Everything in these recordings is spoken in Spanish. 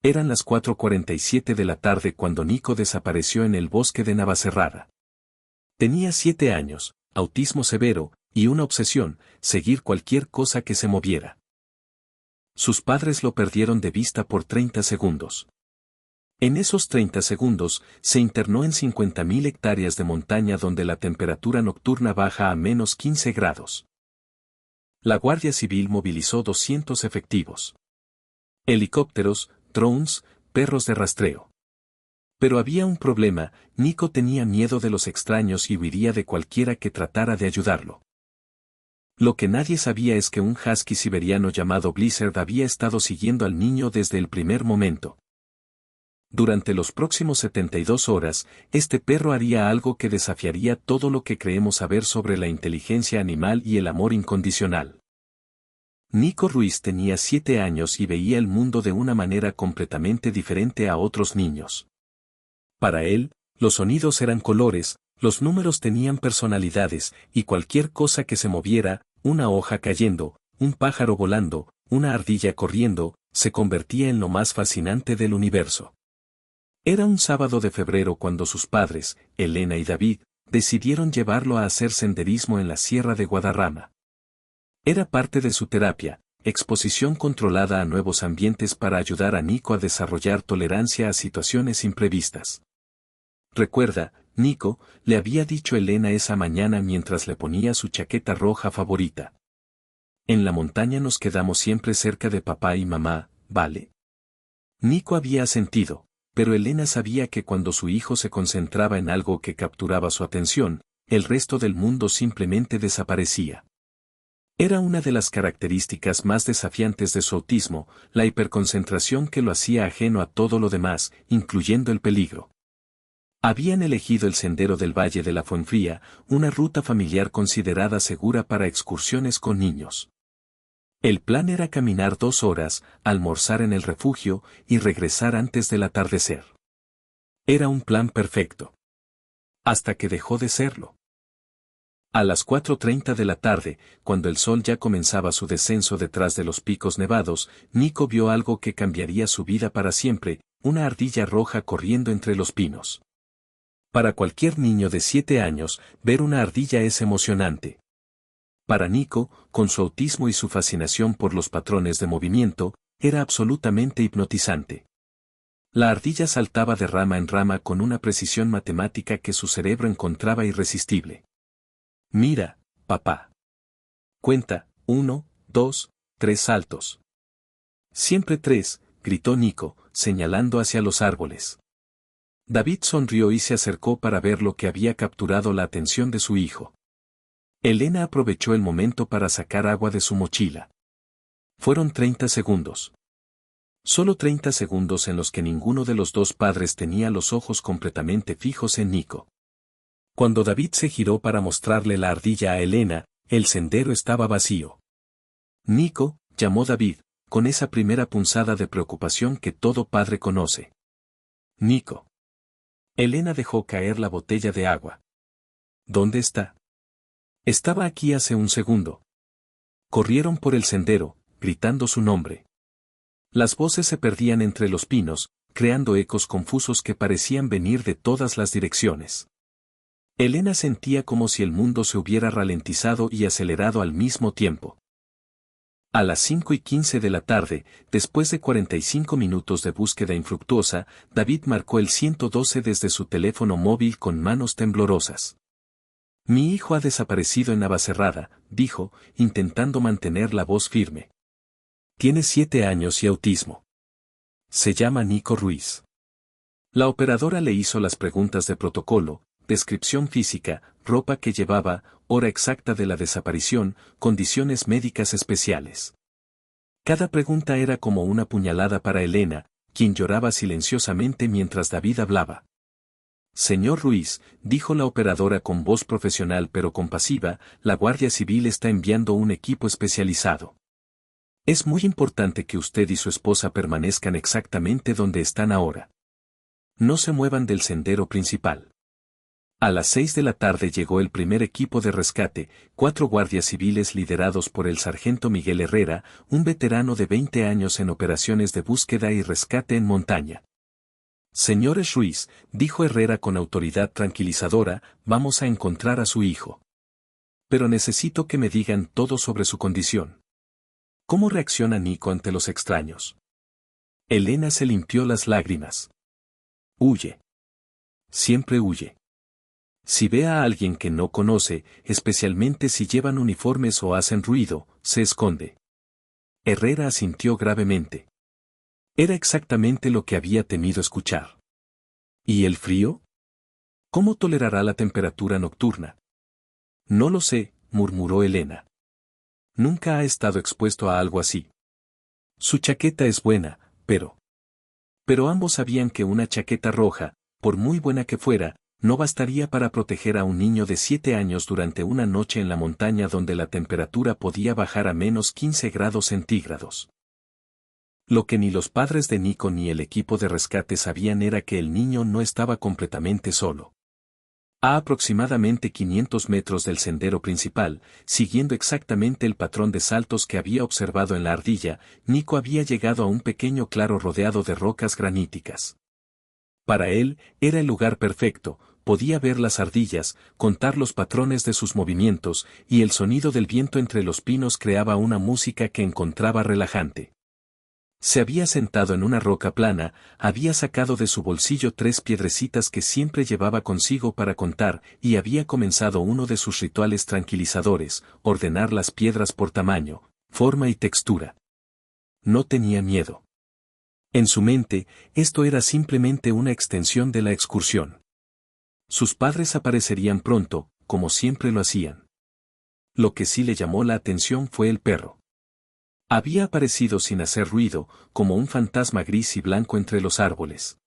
Eran las 4:47 de la tarde cuando Nico desapareció en el bosque de Navacerrada. Tenía 7 años, autismo severo, y una obsesión, seguir cualquier cosa que se moviera. Sus padres lo perdieron de vista por 30 segundos. En esos 30 segundos, se internó en 50.000 hectáreas de montaña donde la temperatura nocturna baja a menos 15 grados. La Guardia Civil movilizó 200 efectivos. Helicópteros, drones, perros de rastreo. Pero había un problema, Nico tenía miedo de los extraños y huiría de cualquiera que tratara de ayudarlo. Lo que nadie sabía es que un husky siberiano llamado Blizzard había estado siguiendo al niño desde el primer momento. Durante los próximos 72 horas, este perro haría algo que desafiaría todo lo que creemos saber sobre la inteligencia animal y el amor incondicional. Nico Ruiz tenía 7 años y veía el mundo de una manera completamente diferente a otros niños. Para él, los sonidos eran colores, los números tenían personalidades, y cualquier cosa que se moviera, una hoja cayendo, un pájaro volando, una ardilla corriendo, se convertía en lo más fascinante del universo. Era un sábado de febrero cuando sus padres, Elena y David, decidieron llevarlo a hacer senderismo en la Sierra de Guadarrama. Era parte de su terapia, exposición controlada a nuevos ambientes para ayudar a Nico a desarrollar tolerancia a situaciones imprevistas. Recuerda, Nico, le había dicho Elena esa mañana mientras le ponía su chaqueta roja favorita. En la montaña nos quedamos siempre cerca de papá y mamá, ¿vale? Nico había asentido, pero Elena sabía que cuando su hijo se concentraba en algo que capturaba su atención, el resto del mundo simplemente desaparecía. Era una de las características más desafiantes de su autismo, la hiperconcentración que lo hacía ajeno a todo lo demás, incluyendo el peligro. Habían elegido el sendero del Valle de la Fuenfría, una ruta familiar considerada segura para excursiones con niños. El plan era caminar 2 horas, almorzar en el refugio y regresar antes del atardecer. Era un plan perfecto. Hasta que dejó de serlo. A las 4:30 de la tarde, cuando el sol ya comenzaba su descenso detrás de los picos nevados, Nico vio algo que cambiaría su vida para siempre, una ardilla roja corriendo entre los pinos. Para cualquier niño de 7 años, ver una ardilla es emocionante. Para Nico, con su autismo y su fascinación por los patrones de movimiento, era absolutamente hipnotizante. La ardilla saltaba de rama en rama con una precisión matemática que su cerebro encontraba irresistible. Mira, papá. Cuenta, 1, 2, 3 saltos. Siempre 3, gritó Nico, señalando hacia los árboles. David sonrió y se acercó para ver lo que había capturado la atención de su hijo. Elena aprovechó el momento para sacar agua de su mochila. Fueron 30 segundos. Solo 30 segundos en los que ninguno de los dos padres tenía los ojos completamente fijos en Nico. Cuando David se giró para mostrarle la ardilla a Elena, el sendero estaba vacío. Nico, llamó David, con esa primera punzada de preocupación que todo padre conoce. Nico. Elena dejó caer la botella de agua. ¿Dónde está? Estaba aquí hace un segundo. Corrieron por el sendero, gritando su nombre. Las voces se perdían entre los pinos, creando ecos confusos que parecían venir de todas las direcciones. Elena sentía como si el mundo se hubiera ralentizado y acelerado al mismo tiempo. A las 5:15 de la tarde, después de 45 minutos de búsqueda infructuosa, David marcó el 112 desde su teléfono móvil con manos temblorosas. Mi hijo ha desaparecido en Navacerrada, dijo, intentando mantener la voz firme. Tiene 7 años y autismo. Se llama Nico Ruiz. La operadora le hizo las preguntas de protocolo, descripción física, ropa que llevaba, hora exacta de la desaparición, condiciones médicas especiales. Cada pregunta era como una puñalada para Elena, quien lloraba silenciosamente mientras David hablaba. Señor Ruiz, dijo la operadora con voz profesional pero compasiva, la Guardia Civil está enviando un equipo especializado. Es muy importante que usted y su esposa permanezcan exactamente donde están ahora. No se muevan del sendero principal. A las 6 de la tarde llegó el primer equipo de rescate, 4 guardias civiles liderados por el sargento Miguel Herrera, un veterano de 20 años en operaciones de búsqueda y rescate en montaña. Señores Ruiz, dijo Herrera con autoridad tranquilizadora, vamos a encontrar a su hijo. Pero necesito que me digan todo sobre su condición. ¿Cómo reacciona Nico ante los extraños? Elena se limpió las lágrimas. Huye. Siempre huye. Si ve a alguien que no conoce, especialmente si llevan uniformes o hacen ruido, se esconde. Herrera asintió gravemente. Era exactamente lo que había temido escuchar. ¿Y el frío? ¿Cómo tolerará la temperatura nocturna? No lo sé, murmuró Elena. Nunca ha estado expuesto a algo así. Su chaqueta es buena, pero ambos sabían que una chaqueta roja, por muy buena que fuera, no bastaría para proteger a un niño de 7 años durante una noche en la montaña donde la temperatura podía bajar a menos 15 grados centígrados. Lo que ni los padres de Nico ni el equipo de rescate sabían era que el niño no estaba completamente solo. A aproximadamente 500 metros del sendero principal, siguiendo exactamente el patrón de saltos que había observado en la ardilla, Nico había llegado a un pequeño claro rodeado de rocas graníticas. Para él, era el lugar perfecto, podía ver las ardillas, contar los patrones de sus movimientos, y el sonido del viento entre los pinos creaba una música que encontraba relajante. Se había sentado en una roca plana, había sacado de su bolsillo 3 piedrecitas que siempre llevaba consigo para contar, y había comenzado uno de sus rituales tranquilizadores, ordenar las piedras por tamaño, forma y textura. No tenía miedo. En su mente, esto era simplemente una extensión de la excursión. Sus padres aparecerían pronto, como siempre lo hacían. Lo que sí le llamó la atención fue el perro. Había aparecido sin hacer ruido, como un fantasma gris y blanco entre los árboles.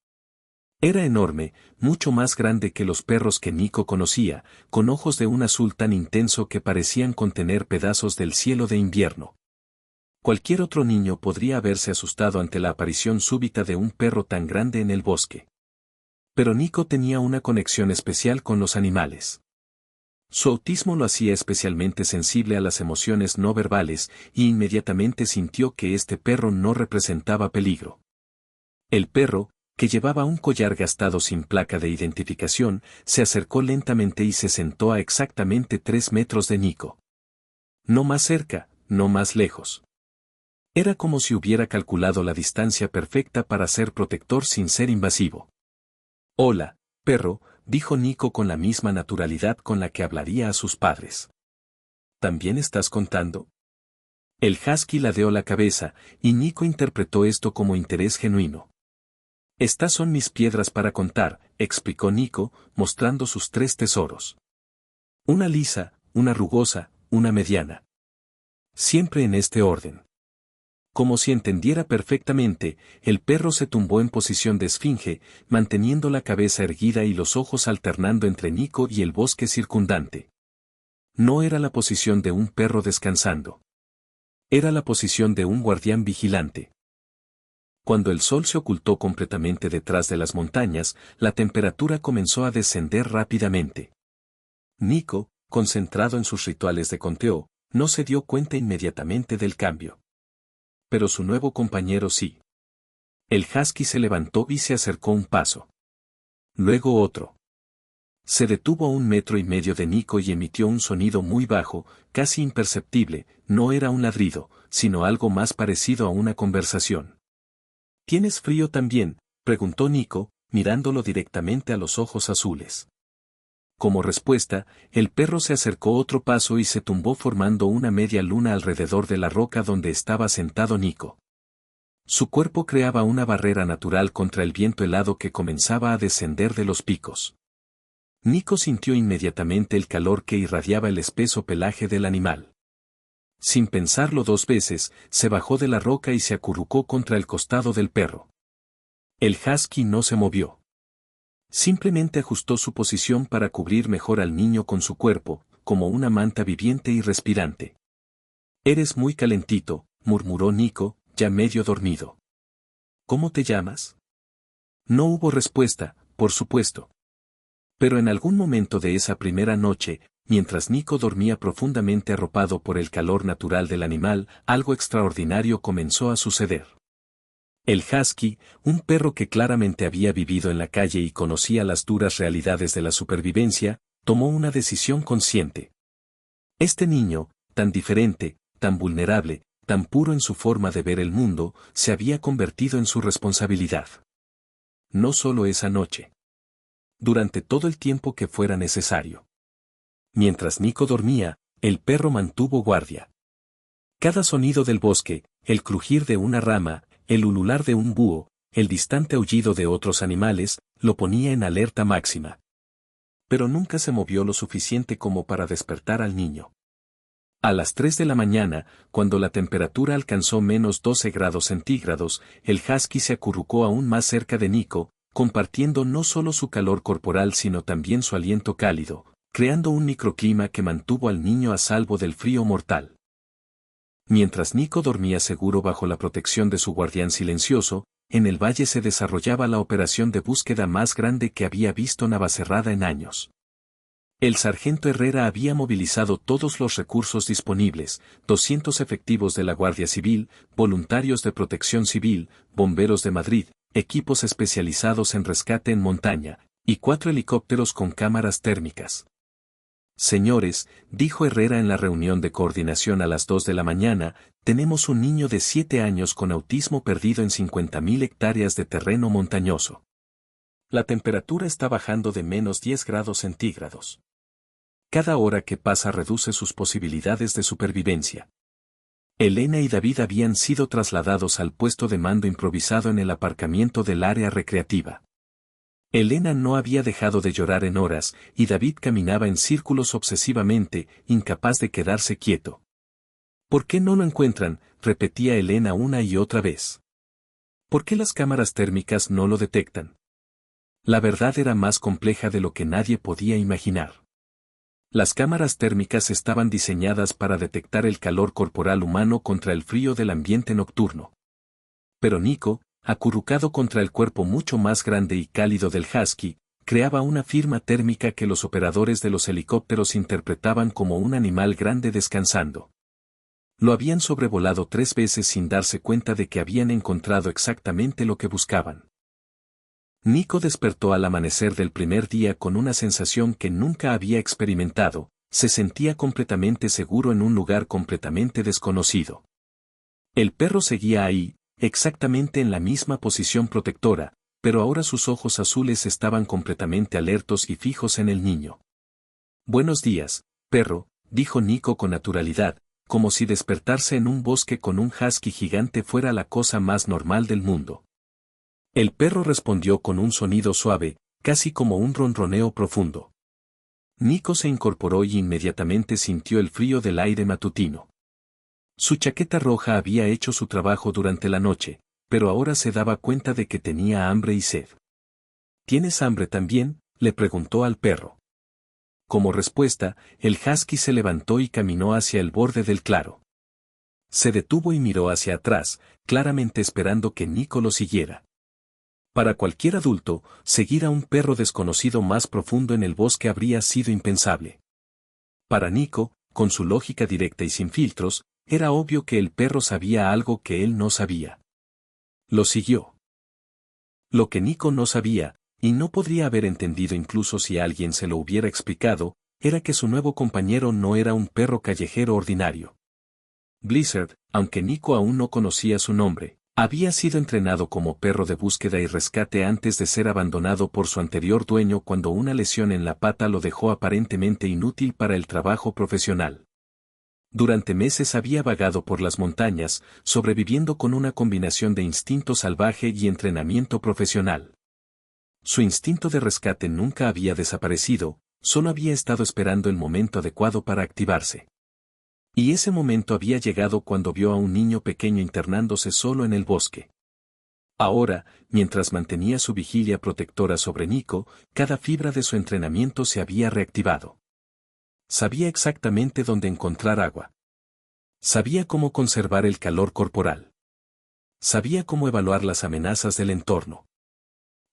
Era enorme, mucho más grande que los perros que Nico conocía, con ojos de un azul tan intenso que parecían contener pedazos del cielo de invierno. Cualquier otro niño podría haberse asustado ante la aparición súbita de un perro tan grande en el bosque. Pero Nico tenía una conexión especial con los animales. Su autismo lo hacía especialmente sensible a las emociones no verbales, y inmediatamente sintió que este perro no representaba peligro. El perro, que llevaba un collar gastado sin placa de identificación, se acercó lentamente y se sentó a exactamente 3 metros de Nico. No más cerca, no más lejos. Era como si hubiera calculado la distancia perfecta para ser protector sin ser invasivo. Hola, perro, dijo Nico con la misma naturalidad con la que hablaría a sus padres. ¿También estás contando? El husky ladeó la cabeza, y Nico interpretó esto como interés genuino. Estas son mis piedras para contar, explicó Nico, mostrando sus 3 tesoros. Una lisa, una rugosa, una mediana. Siempre en este orden. Como si entendiera perfectamente, el perro se tumbó en posición de esfinge, manteniendo la cabeza erguida y los ojos alternando entre Nico y el bosque circundante. No era la posición de un perro descansando. Era la posición de un guardián vigilante. Cuando el sol se ocultó completamente detrás de las montañas, la temperatura comenzó a descender rápidamente. Nico, concentrado en sus rituales de conteo, no se dio cuenta inmediatamente del cambio. Pero su nuevo compañero sí. El husky se levantó y se acercó un paso. Luego otro. Se detuvo a 1,5 metros de Nico y emitió un sonido muy bajo, casi imperceptible, no era un ladrido, sino algo más parecido a una conversación. ¿Tienes frío también?, preguntó Nico, mirándolo directamente a los ojos azules. Como respuesta, el perro se acercó otro paso y se tumbó formando una media luna alrededor de la roca donde estaba sentado Nico. Su cuerpo creaba una barrera natural contra el viento helado que comenzaba a descender de los picos. Nico sintió inmediatamente el calor que irradiaba el espeso pelaje del animal. Sin pensarlo 2 veces, se bajó de la roca y se acurrucó contra el costado del perro. El husky no se movió. Simplemente ajustó su posición para cubrir mejor al niño con su cuerpo, como una manta viviente y respirante. «Eres muy calentito», murmuró Nico, ya medio dormido. «¿Cómo te llamas?» No hubo respuesta, por supuesto. Pero en algún momento de esa primera noche, mientras Nico dormía profundamente arropado por el calor natural del animal, algo extraordinario comenzó a suceder. El husky, un perro que claramente había vivido en la calle y conocía las duras realidades de la supervivencia, tomó una decisión consciente. Este niño, tan diferente, tan vulnerable, tan puro en su forma de ver el mundo, se había convertido en su responsabilidad. No solo esa noche. Durante todo el tiempo que fuera necesario. Mientras Nico dormía, el perro mantuvo guardia. Cada sonido del bosque, el crujir de una rama, el ulular de un búho, el distante aullido de otros animales, lo ponía en alerta máxima. Pero nunca se movió lo suficiente como para despertar al niño. A las 3 de la mañana, cuando la temperatura alcanzó -12 grados centígrados, el husky se acurrucó aún más cerca de Nico, compartiendo no solo su calor corporal sino también su aliento cálido, creando un microclima que mantuvo al niño a salvo del frío mortal. Mientras Nico dormía seguro bajo la protección de su guardián silencioso, en el valle se desarrollaba la operación de búsqueda más grande que había visto Navacerrada en años. El sargento Herrera había movilizado todos los recursos disponibles, 200 efectivos de la Guardia Civil, voluntarios de Protección Civil, bomberos de Madrid, equipos especializados en rescate en montaña, y 4 helicópteros con cámaras térmicas. Señores, dijo Herrera en la reunión de coordinación a las 2 de la mañana, tenemos un niño de 7 años con autismo perdido en 50.000 hectáreas de terreno montañoso. La temperatura está bajando de -10 grados centígrados. Cada hora que pasa reduce sus posibilidades de supervivencia. Elena y David habían sido trasladados al puesto de mando improvisado en el aparcamiento del área recreativa. Elena no había dejado de llorar en horas, y David caminaba en círculos obsesivamente, incapaz de quedarse quieto. ¿Por qué no lo encuentran?, repetía Elena una y otra vez. ¿Por qué las cámaras térmicas no lo detectan? La verdad era más compleja de lo que nadie podía imaginar. Las cámaras térmicas estaban diseñadas para detectar el calor corporal humano contra el frío del ambiente nocturno. Pero Nico, acurrucado contra el cuerpo mucho más grande y cálido del husky, creaba una firma térmica que los operadores de los helicópteros interpretaban como un animal grande descansando. Lo habían sobrevolado 3 veces sin darse cuenta de que habían encontrado exactamente lo que buscaban. Nico despertó al amanecer del primer día con una sensación que nunca había experimentado, se sentía completamente seguro en un lugar completamente desconocido. El perro seguía ahí, exactamente en la misma posición protectora, pero ahora sus ojos azules estaban completamente alertos y fijos en el niño. Buenos días, perro, dijo Nico con naturalidad, como si despertarse en un bosque con un husky gigante fuera la cosa más normal del mundo. El perro respondió con un sonido suave, casi como un ronroneo profundo. Nico se incorporó y inmediatamente sintió el frío del aire matutino. Su chaqueta roja había hecho su trabajo durante la noche, pero ahora se daba cuenta de que tenía hambre y sed. ¿Tienes hambre también?, le preguntó al perro. Como respuesta, el husky se levantó y caminó hacia el borde del claro. Se detuvo y miró hacia atrás, claramente esperando que Nico lo siguiera. Para cualquier adulto, seguir a un perro desconocido más profundo en el bosque habría sido impensable. Para Nico, con su lógica directa y sin filtros, era obvio que el perro sabía algo que él no sabía. Lo siguió. Lo que Nico no sabía, y no podría haber entendido incluso si alguien se lo hubiera explicado, era que su nuevo compañero no era un perro callejero ordinario. Blizzard, aunque Nico aún no conocía su nombre, había sido entrenado como perro de búsqueda y rescate antes de ser abandonado por su anterior dueño cuando una lesión en la pata lo dejó aparentemente inútil para el trabajo profesional. Durante meses había vagado por las montañas, sobreviviendo con una combinación de instinto salvaje y entrenamiento profesional. Su instinto de rescate nunca había desaparecido, solo había estado esperando el momento adecuado para activarse. Y ese momento había llegado cuando vio a un niño pequeño internándose solo en el bosque. Ahora, mientras mantenía su vigilia protectora sobre Nico, cada fibra de su entrenamiento se había reactivado. Sabía exactamente dónde encontrar agua. Sabía cómo conservar el calor corporal. Sabía cómo evaluar las amenazas del entorno.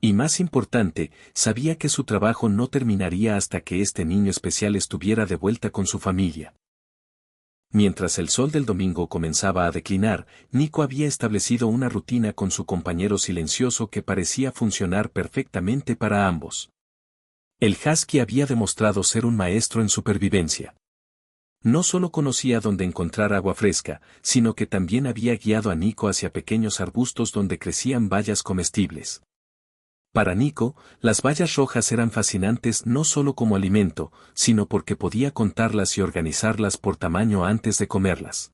Y más importante, sabía que su trabajo no terminaría hasta que este niño especial estuviera de vuelta con su familia. Mientras el sol del domingo comenzaba a declinar, Nico había establecido una rutina con su compañero silencioso que parecía funcionar perfectamente para ambos. El husky había demostrado ser un maestro en supervivencia. No solo conocía dónde encontrar agua fresca, sino que también había guiado a Nico hacia pequeños arbustos donde crecían bayas comestibles. Para Nico, las bayas rojas eran fascinantes no solo como alimento, sino porque podía contarlas y organizarlas por tamaño antes de comerlas.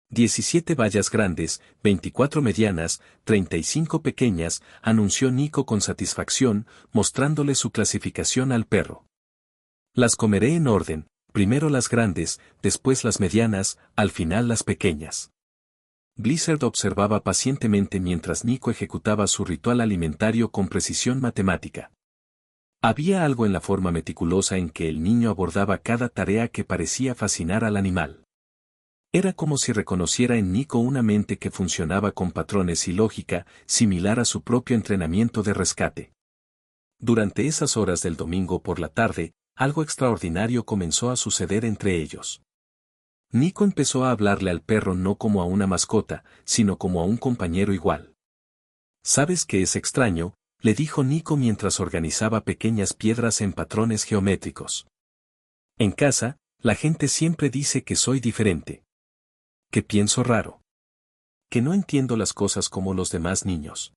17 bayas grandes, 24 medianas, 35 pequeñas, anunció Nico con satisfacción, mostrándole su clasificación al perro. Las comeré en orden, primero las grandes, después las medianas, al final las pequeñas. Blizzard observaba pacientemente mientras Nico ejecutaba su ritual alimentario con precisión matemática. Había algo en la forma meticulosa en que el niño abordaba cada tarea que parecía fascinar al animal. Era como si reconociera en Nico una mente que funcionaba con patrones y lógica, similar a su propio entrenamiento de rescate. Durante esas horas del domingo por la tarde, algo extraordinario comenzó a suceder entre ellos. Nico empezó a hablarle al perro no como a una mascota, sino como a un compañero igual. ¿Sabes qué es extraño?, le dijo Nico mientras organizaba pequeñas piedras en patrones geométricos. En casa, la gente siempre dice que soy diferente. Que pienso raro. Que no entiendo las cosas como los demás niños.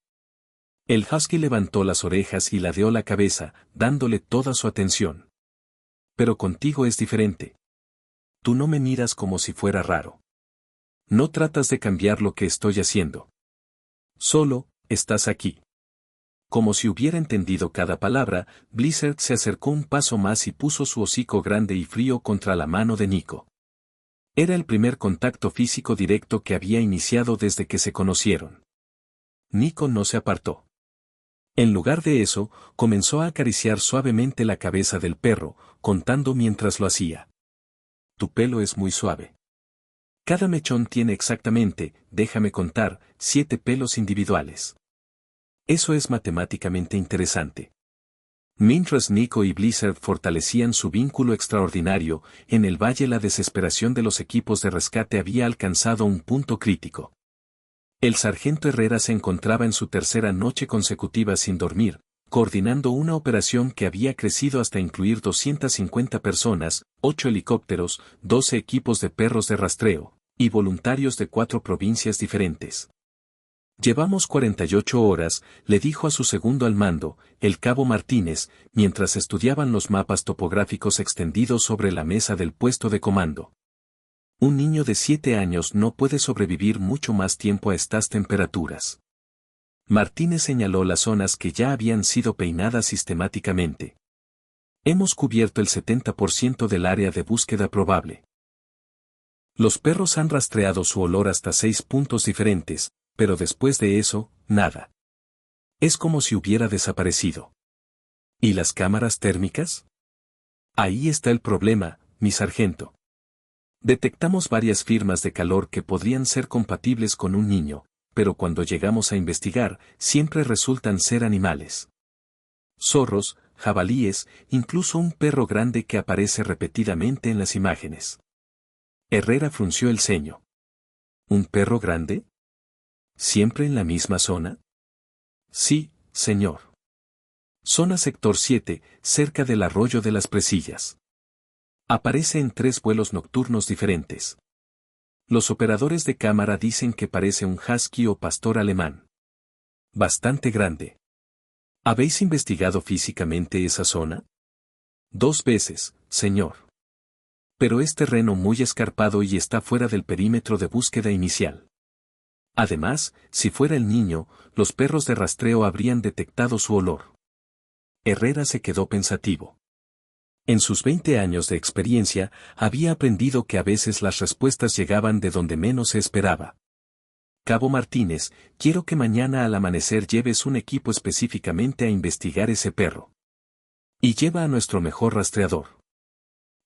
El husky levantó las orejas y ladeó la cabeza, dándole toda su atención. Pero contigo es diferente. Tú no me miras como si fuera raro. No tratas de cambiar lo que estoy haciendo. Solo, estás aquí. Como si hubiera entendido cada palabra, Blizzard se acercó un paso más y puso su hocico grande y frío contra la mano de Nico. Era el primer contacto físico directo que había iniciado desde que se conocieron. Nico no se apartó. En lugar de eso, comenzó a acariciar suavemente la cabeza del perro, contando mientras lo hacía. Tu pelo es muy suave. Cada mechón tiene exactamente, déjame contar, 7 pelos individuales. Eso es matemáticamente interesante. Mientras Nico y Blizzard fortalecían su vínculo extraordinario, en el valle la desesperación de los equipos de rescate había alcanzado un punto crítico. El sargento Herrera se encontraba en su tercera noche consecutiva sin dormir, coordinando una operación que había crecido hasta incluir 250 personas, 8 helicópteros, 12 equipos de perros de rastreo, y voluntarios de 4 provincias diferentes. Llevamos 48 horas, le dijo a su segundo al mando, el cabo Martínez, mientras estudiaban los mapas topográficos extendidos sobre la mesa del puesto de comando. Un niño de 7 años no puede sobrevivir mucho más tiempo a estas temperaturas. Martínez señaló las zonas que ya habían sido peinadas sistemáticamente. Hemos cubierto el 70% del área de búsqueda probable. Los perros han rastreado su olor hasta 6 puntos diferentes, pero después de eso, nada. Es como si hubiera desaparecido. ¿Y las cámaras térmicas? Ahí está el problema, mi sargento. Detectamos varias firmas de calor que podrían ser compatibles con un niño, pero cuando llegamos a investigar, siempre resultan ser animales. Zorros, jabalíes, incluso un perro grande que aparece repetidamente en las imágenes. Herrera frunció el ceño. ¿Un perro grande? ¿Siempre en la misma zona? Sí, señor. Zona sector 7, cerca del arroyo de las Presillas. Aparece en 3 vuelos nocturnos diferentes. Los operadores de cámara dicen que parece un husky o pastor alemán. Bastante grande. ¿Habéis investigado físicamente esa zona? 2 veces, señor. Pero es terreno muy escarpado y está fuera del perímetro de búsqueda inicial. Además, si fuera el niño, los perros de rastreo habrían detectado su olor. Herrera se quedó pensativo. En sus 20 años de experiencia, había aprendido que a veces las respuestas llegaban de donde menos se esperaba. Cabo Martínez, quiero que mañana al amanecer lleves un equipo específicamente a investigar ese perro. Y lleva a nuestro mejor rastreador.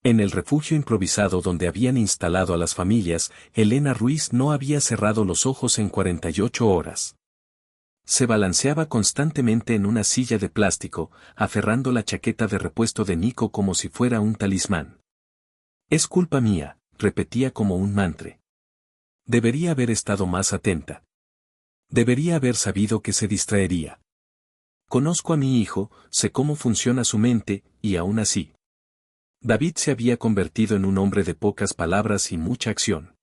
En el refugio improvisado donde habían instalado a las familias, Elena Ruiz no había cerrado los ojos en 48 horas. Se balanceaba constantemente en una silla de plástico, aferrando la chaqueta de repuesto de Nico como si fuera un talismán. Es culpa mía, repetía como un mantra. Debería haber estado más atenta. Debería haber sabido que se distraería. Conozco a mi hijo, sé cómo funciona su mente, y aún así. David se había convertido en un hombre de pocas palabras y mucha acción.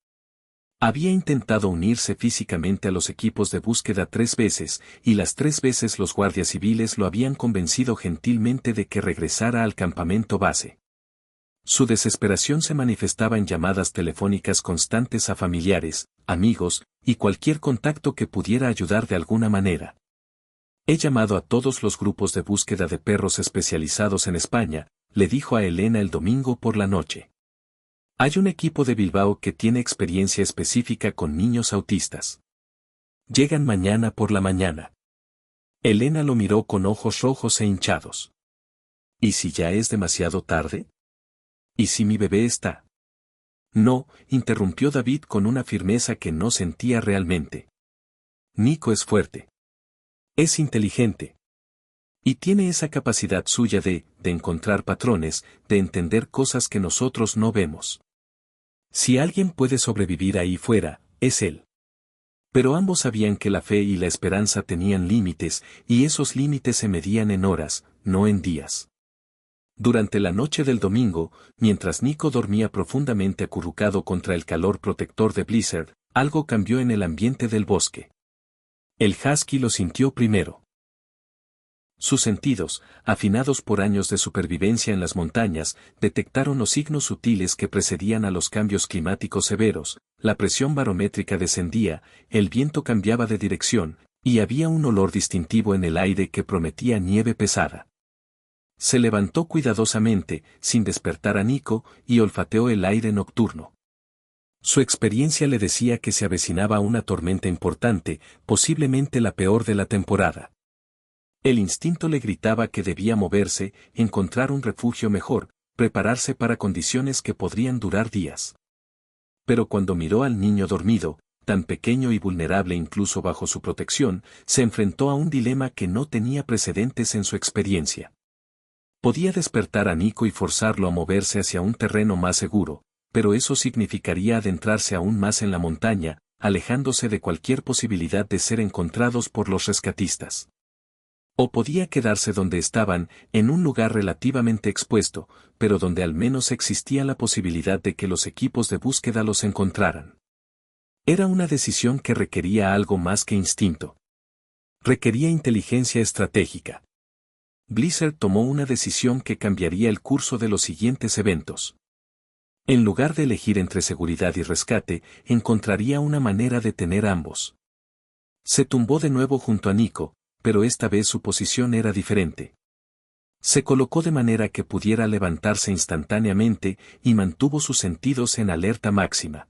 Había intentado unirse físicamente a los equipos de búsqueda 3 veces, y las 3 veces los guardias civiles lo habían convencido gentilmente de que regresara al campamento base. Su desesperación se manifestaba en llamadas telefónicas constantes a familiares, amigos, y cualquier contacto que pudiera ayudar de alguna manera. He llamado a todos los grupos de búsqueda de perros especializados en España, le dijo a Elena el domingo por la noche. Hay un equipo de Bilbao que tiene experiencia específica con niños autistas. Llegan mañana por la mañana. Elena lo miró con ojos rojos e hinchados. ¿Y si ya es demasiado tarde? ¿Y si mi bebé está? No, interrumpió David con una firmeza que no sentía realmente. Nico es fuerte. Es inteligente. Y tiene esa capacidad suya de encontrar patrones, de entender cosas que nosotros no vemos. Si alguien puede sobrevivir ahí fuera, es él. Pero ambos sabían que la fe y la esperanza tenían límites, y esos límites se medían en horas, no en días. Durante la noche del domingo, mientras Nico dormía profundamente acurrucado contra el calor protector de Blizzard, algo cambió en el ambiente del bosque. El husky lo sintió primero. Sus sentidos, afinados por años de supervivencia en las montañas, detectaron los signos sutiles que precedían a los cambios climáticos severos, la presión barométrica descendía, el viento cambiaba de dirección, y había un olor distintivo en el aire que prometía nieve pesada. Se levantó cuidadosamente, sin despertar a Nico, y olfateó el aire nocturno. Su experiencia le decía que se avecinaba una tormenta importante, posiblemente la peor de la temporada. El instinto le gritaba que debía moverse, encontrar un refugio mejor, prepararse para condiciones que podrían durar días. Pero cuando miró al niño dormido, tan pequeño y vulnerable incluso bajo su protección, se enfrentó a un dilema que no tenía precedentes en su experiencia. Podía despertar a Nico y forzarlo a moverse hacia un terreno más seguro, pero eso significaría adentrarse aún más en la montaña, alejándose de cualquier posibilidad de ser encontrados por los rescatistas. O podía quedarse donde estaban, en un lugar relativamente expuesto, pero donde al menos existía la posibilidad de que los equipos de búsqueda los encontraran. Era una decisión que requería algo más que instinto. Requería inteligencia estratégica. Blizzard tomó una decisión que cambiaría el curso de los siguientes eventos. En lugar de elegir entre seguridad y rescate, encontraría una manera de tener ambos. Se tumbó de nuevo junto a Nico, pero esta vez su posición era diferente. Se colocó de manera que pudiera levantarse instantáneamente y mantuvo sus sentidos en alerta máxima.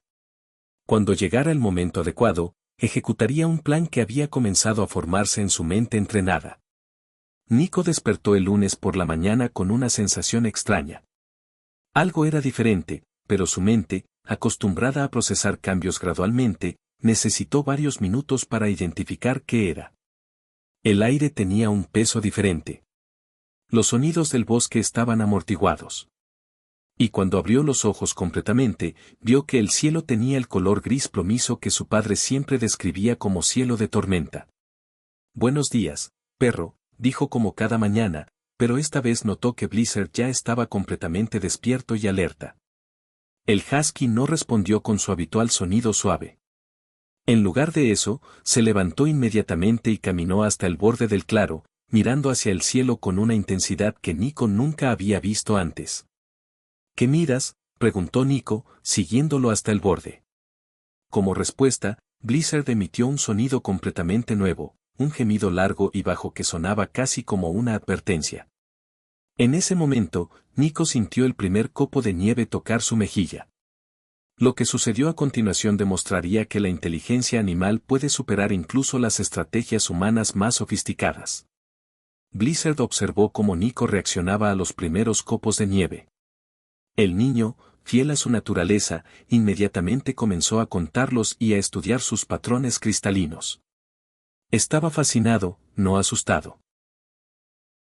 Cuando llegara el momento adecuado, ejecutaría un plan que había comenzado a formarse en su mente entrenada. Nico despertó el lunes por la mañana con una sensación extraña. Algo era diferente, pero su mente, acostumbrada a procesar cambios gradualmente, necesitó varios minutos para identificar qué era. El aire tenía un peso diferente. Los sonidos del bosque estaban amortiguados. Y cuando abrió los ojos completamente, vio que el cielo tenía el color gris plomizo que su padre siempre describía como cielo de tormenta. Buenos días, perro, dijo como cada mañana, pero esta vez notó que Blizzard ya estaba completamente despierto y alerta. El husky no respondió con su habitual sonido suave. En lugar de eso, se levantó inmediatamente y caminó hasta el borde del claro, mirando hacia el cielo con una intensidad que Nico nunca había visto antes. ¿Qué miras?, preguntó Nico, siguiéndolo hasta el borde. Como respuesta, Blizzard emitió un sonido completamente nuevo, un gemido largo y bajo que sonaba casi como una advertencia. En ese momento, Nico sintió el primer copo de nieve tocar su mejilla. Lo que sucedió a continuación demostraría que la inteligencia animal puede superar incluso las estrategias humanas más sofisticadas. Blizzard observó cómo Nico reaccionaba a los primeros copos de nieve. El niño, fiel a su naturaleza, inmediatamente comenzó a contarlos y a estudiar sus patrones cristalinos. Estaba fascinado, no asustado.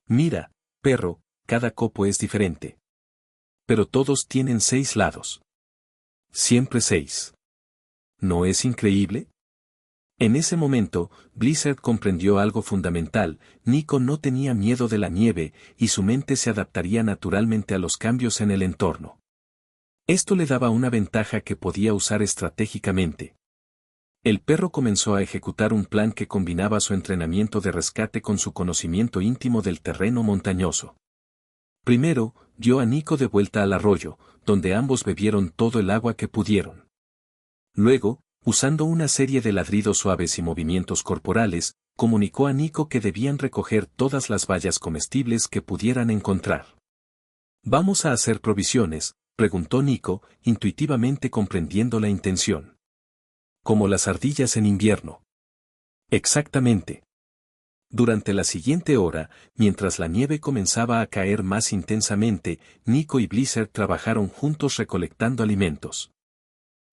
Mira, perro, cada copo es diferente. Pero todos tienen 6 lados. Siempre 6. ¿No es increíble? En ese momento, Blizzard comprendió algo fundamental: Nico no tenía miedo de la nieve, y su mente se adaptaría naturalmente a los cambios en el entorno. Esto le daba una ventaja que podía usar estratégicamente. El perro comenzó a ejecutar un plan que combinaba su entrenamiento de rescate con su conocimiento íntimo del terreno montañoso. Primero, dio a Nico de vuelta al arroyo, donde ambos bebieron todo el agua que pudieron. Luego, usando una serie de ladridos suaves y movimientos corporales, comunicó a Nico que debían recoger todas las bayas comestibles que pudieran encontrar. ¿Vamos a hacer provisiones?, preguntó Nico, intuitivamente comprendiendo la intención. Como las ardillas en invierno. Exactamente. Durante la siguiente hora, mientras la nieve comenzaba a caer más intensamente, Nico y Blizzard trabajaron juntos recolectando alimentos.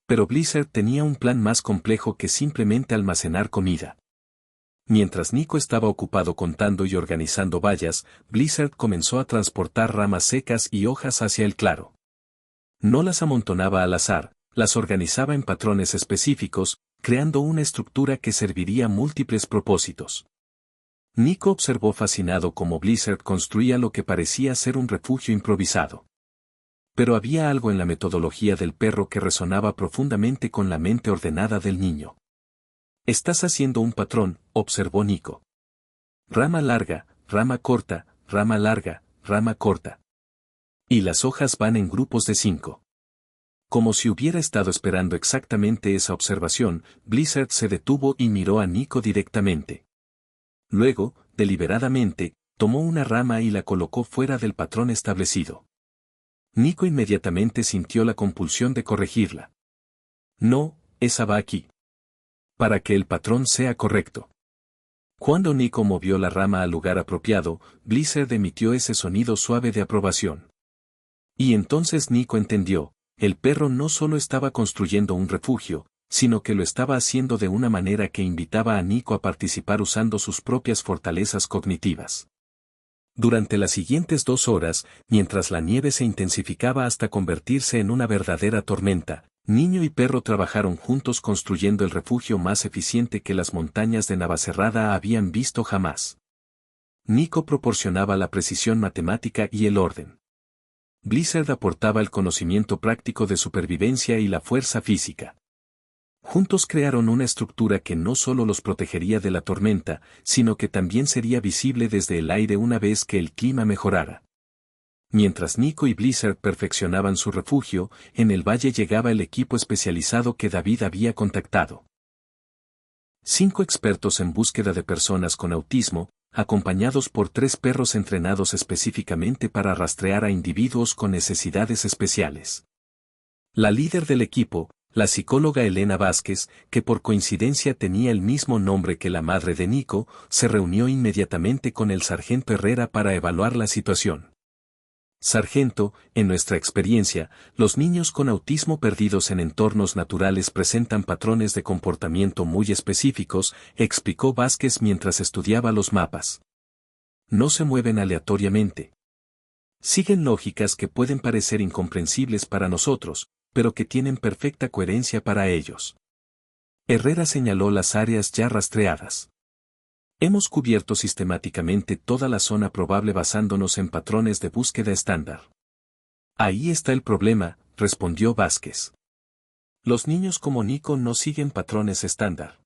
Pero Blizzard tenía un plan más complejo que simplemente almacenar comida. Mientras Nico estaba ocupado contando y organizando bayas, Blizzard comenzó a transportar ramas secas y hojas hacia el claro. No las amontonaba al azar, las organizaba en patrones específicos, creando una estructura que serviría a múltiples propósitos. Nico observó fascinado cómo Blizzard construía lo que parecía ser un refugio improvisado. Pero había algo en la metodología del perro que resonaba profundamente con la mente ordenada del niño. «Estás haciendo un patrón», observó Nico. «Rama larga, rama corta, rama larga, rama corta. Y las hojas van en grupos de 5. Como si hubiera estado esperando exactamente esa observación, Blizzard se detuvo y miró a Nico directamente. Luego, deliberadamente, tomó una rama y la colocó fuera del patrón establecido. Nico inmediatamente sintió la compulsión de corregirla. «No, esa va aquí. Para que el patrón sea correcto». Cuando Nico movió la rama al lugar apropiado, Blizzard emitió ese sonido suave de aprobación. Y entonces Nico entendió: el perro no solo estaba construyendo un refugio, sino que lo estaba haciendo de una manera que invitaba a Nico a participar usando sus propias fortalezas cognitivas. Durante las siguientes 2 horas, mientras la nieve se intensificaba hasta convertirse en una verdadera tormenta, niño y perro trabajaron juntos construyendo el refugio más eficiente que las montañas de Navacerrada habían visto jamás. Nico proporcionaba la precisión matemática y el orden. Blizzard aportaba el conocimiento práctico de supervivencia y la fuerza física. Juntos crearon una estructura que no solo los protegería de la tormenta, sino que también sería visible desde el aire una vez que el clima mejorara. Mientras Nico y Blizzard perfeccionaban su refugio, en el valle llegaba el equipo especializado que David había contactado. 5 expertos en búsqueda de personas con autismo, acompañados por 3 perros entrenados específicamente para rastrear a individuos con necesidades especiales. La líder del equipo, la psicóloga Elena Vázquez, que por coincidencia tenía el mismo nombre que la madre de Nico, se reunió inmediatamente con el sargento Herrera para evaluar la situación. «Sargento, en nuestra experiencia, los niños con autismo perdidos en entornos naturales presentan patrones de comportamiento muy específicos», explicó Vázquez mientras estudiaba los mapas. «No se mueven aleatoriamente. Siguen lógicas que pueden parecer incomprensibles para nosotros, pero que tienen perfecta coherencia para ellos». Herrera señaló las áreas ya rastreadas. «Hemos cubierto sistemáticamente toda la zona probable basándonos en patrones de búsqueda estándar». «Ahí está el problema», respondió Vázquez. «Los niños como Nico no siguen patrones estándar.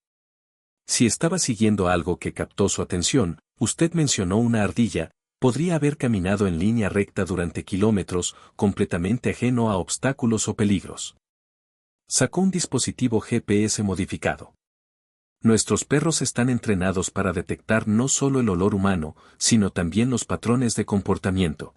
Si estaba siguiendo algo que captó su atención, usted mencionó una ardilla, podría haber caminado en línea recta durante kilómetros, completamente ajeno a obstáculos o peligros. Sacó un dispositivo GPS modificado. Nuestros perros están entrenados para detectar no solo el olor humano, sino también los patrones de comportamiento.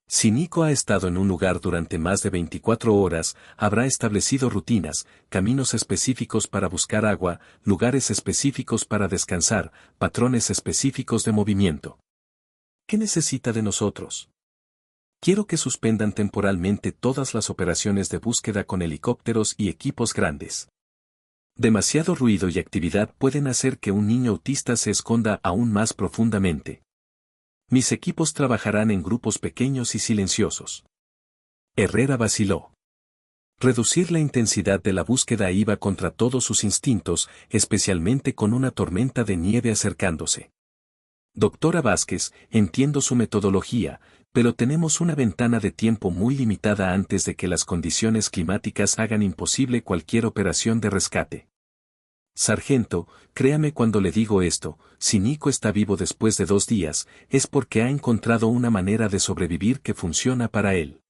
Si Nico ha estado en un lugar durante más de 24 horas, habrá establecido rutinas, caminos específicos para buscar agua, lugares específicos para descansar, patrones específicos de movimiento. ¿Qué necesita de nosotros? Quiero que suspendan temporalmente todas las operaciones de búsqueda con helicópteros y equipos grandes. Demasiado ruido y actividad pueden hacer que un niño autista se esconda aún más profundamente. Mis equipos trabajarán en grupos pequeños y silenciosos. Herrera vaciló. Reducir la intensidad de la búsqueda iba contra todos sus instintos, especialmente con una tormenta de nieve acercándose. Doctora Vázquez, entiendo su metodología, pero tenemos una ventana de tiempo muy limitada antes de que las condiciones climáticas hagan imposible cualquier operación de rescate. Sargento, créame cuando le digo esto, si Nico está vivo después de 2 días, es porque ha encontrado una manera de sobrevivir que funciona para él.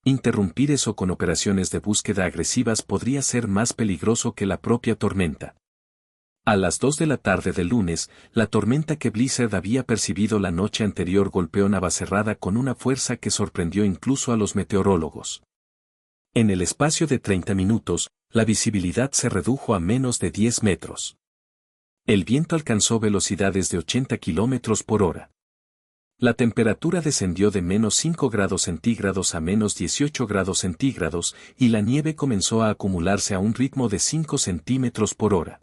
Interrumpir eso con operaciones de búsqueda agresivas podría ser más peligroso que la propia tormenta. A las 2 de la tarde del lunes, la tormenta que Blizzard había percibido la noche anterior golpeó Navacerrada con una fuerza que sorprendió incluso a los meteorólogos. En el espacio de 30 minutos, la visibilidad se redujo a menos de 10 metros. El viento alcanzó velocidades de 80 kilómetros por hora. La temperatura descendió de menos 5 grados centígrados a menos 18 grados centígrados y la nieve comenzó a acumularse a un ritmo de 5 centímetros por hora.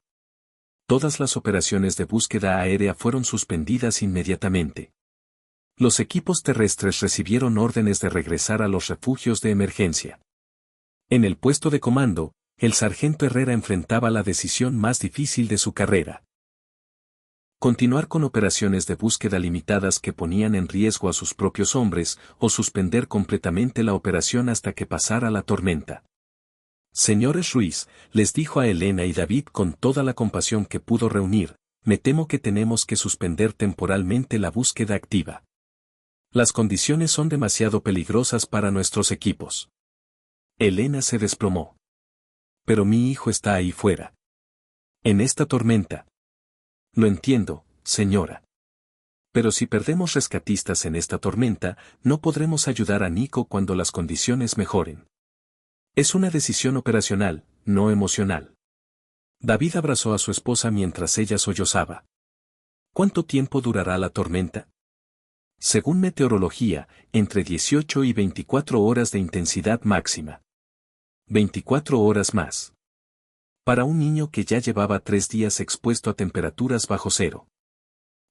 Todas las operaciones de búsqueda aérea fueron suspendidas inmediatamente. Los equipos terrestres recibieron órdenes de regresar a los refugios de emergencia. En el puesto de comando, el sargento Herrera enfrentaba la decisión más difícil de su carrera. Continuar con operaciones de búsqueda limitadas que ponían en riesgo a sus propios hombres, o suspender completamente la operación hasta que pasara la tormenta. Señores Ruiz, les dijo a Elena y David con toda la compasión que pudo reunir, me temo que tenemos que suspender temporalmente la búsqueda activa. Las condiciones son demasiado peligrosas para nuestros equipos. Elena se desplomó. Pero mi hijo está ahí fuera. En esta tormenta. Lo entiendo, señora. Pero si perdemos rescatistas en esta tormenta, no podremos ayudar a Nico cuando las condiciones mejoren. Es una decisión operacional, no emocional. David abrazó a su esposa mientras ella sollozaba. ¿Cuánto tiempo durará la tormenta? Según meteorología, entre 18 y 24 horas de intensidad máxima. 24 horas más. Para un niño que ya llevaba 3 días expuesto a temperaturas bajo cero.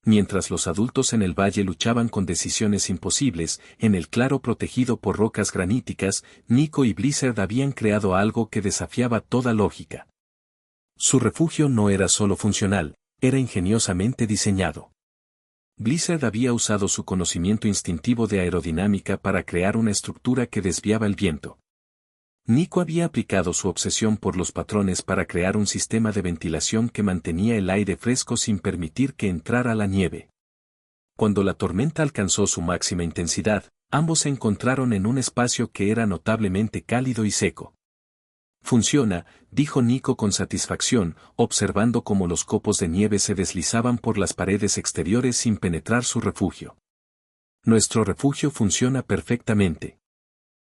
Mientras los adultos en el valle luchaban con decisiones imposibles, en el claro protegido por rocas graníticas, Nico y Blizzard habían creado algo que desafiaba toda lógica. Su refugio no era solo funcional, era ingeniosamente diseñado. Blizzard había usado su conocimiento instintivo de aerodinámica para crear una estructura que desviaba el viento. Nico había aplicado su obsesión por los patrones para crear un sistema de ventilación que mantenía el aire fresco sin permitir que entrara la nieve. Cuando la tormenta alcanzó su máxima intensidad, ambos se encontraron en un espacio que era notablemente cálido y seco. Funciona, dijo Nico con satisfacción, observando cómo los copos de nieve se deslizaban por las paredes exteriores sin penetrar su refugio. Nuestro refugio funciona perfectamente.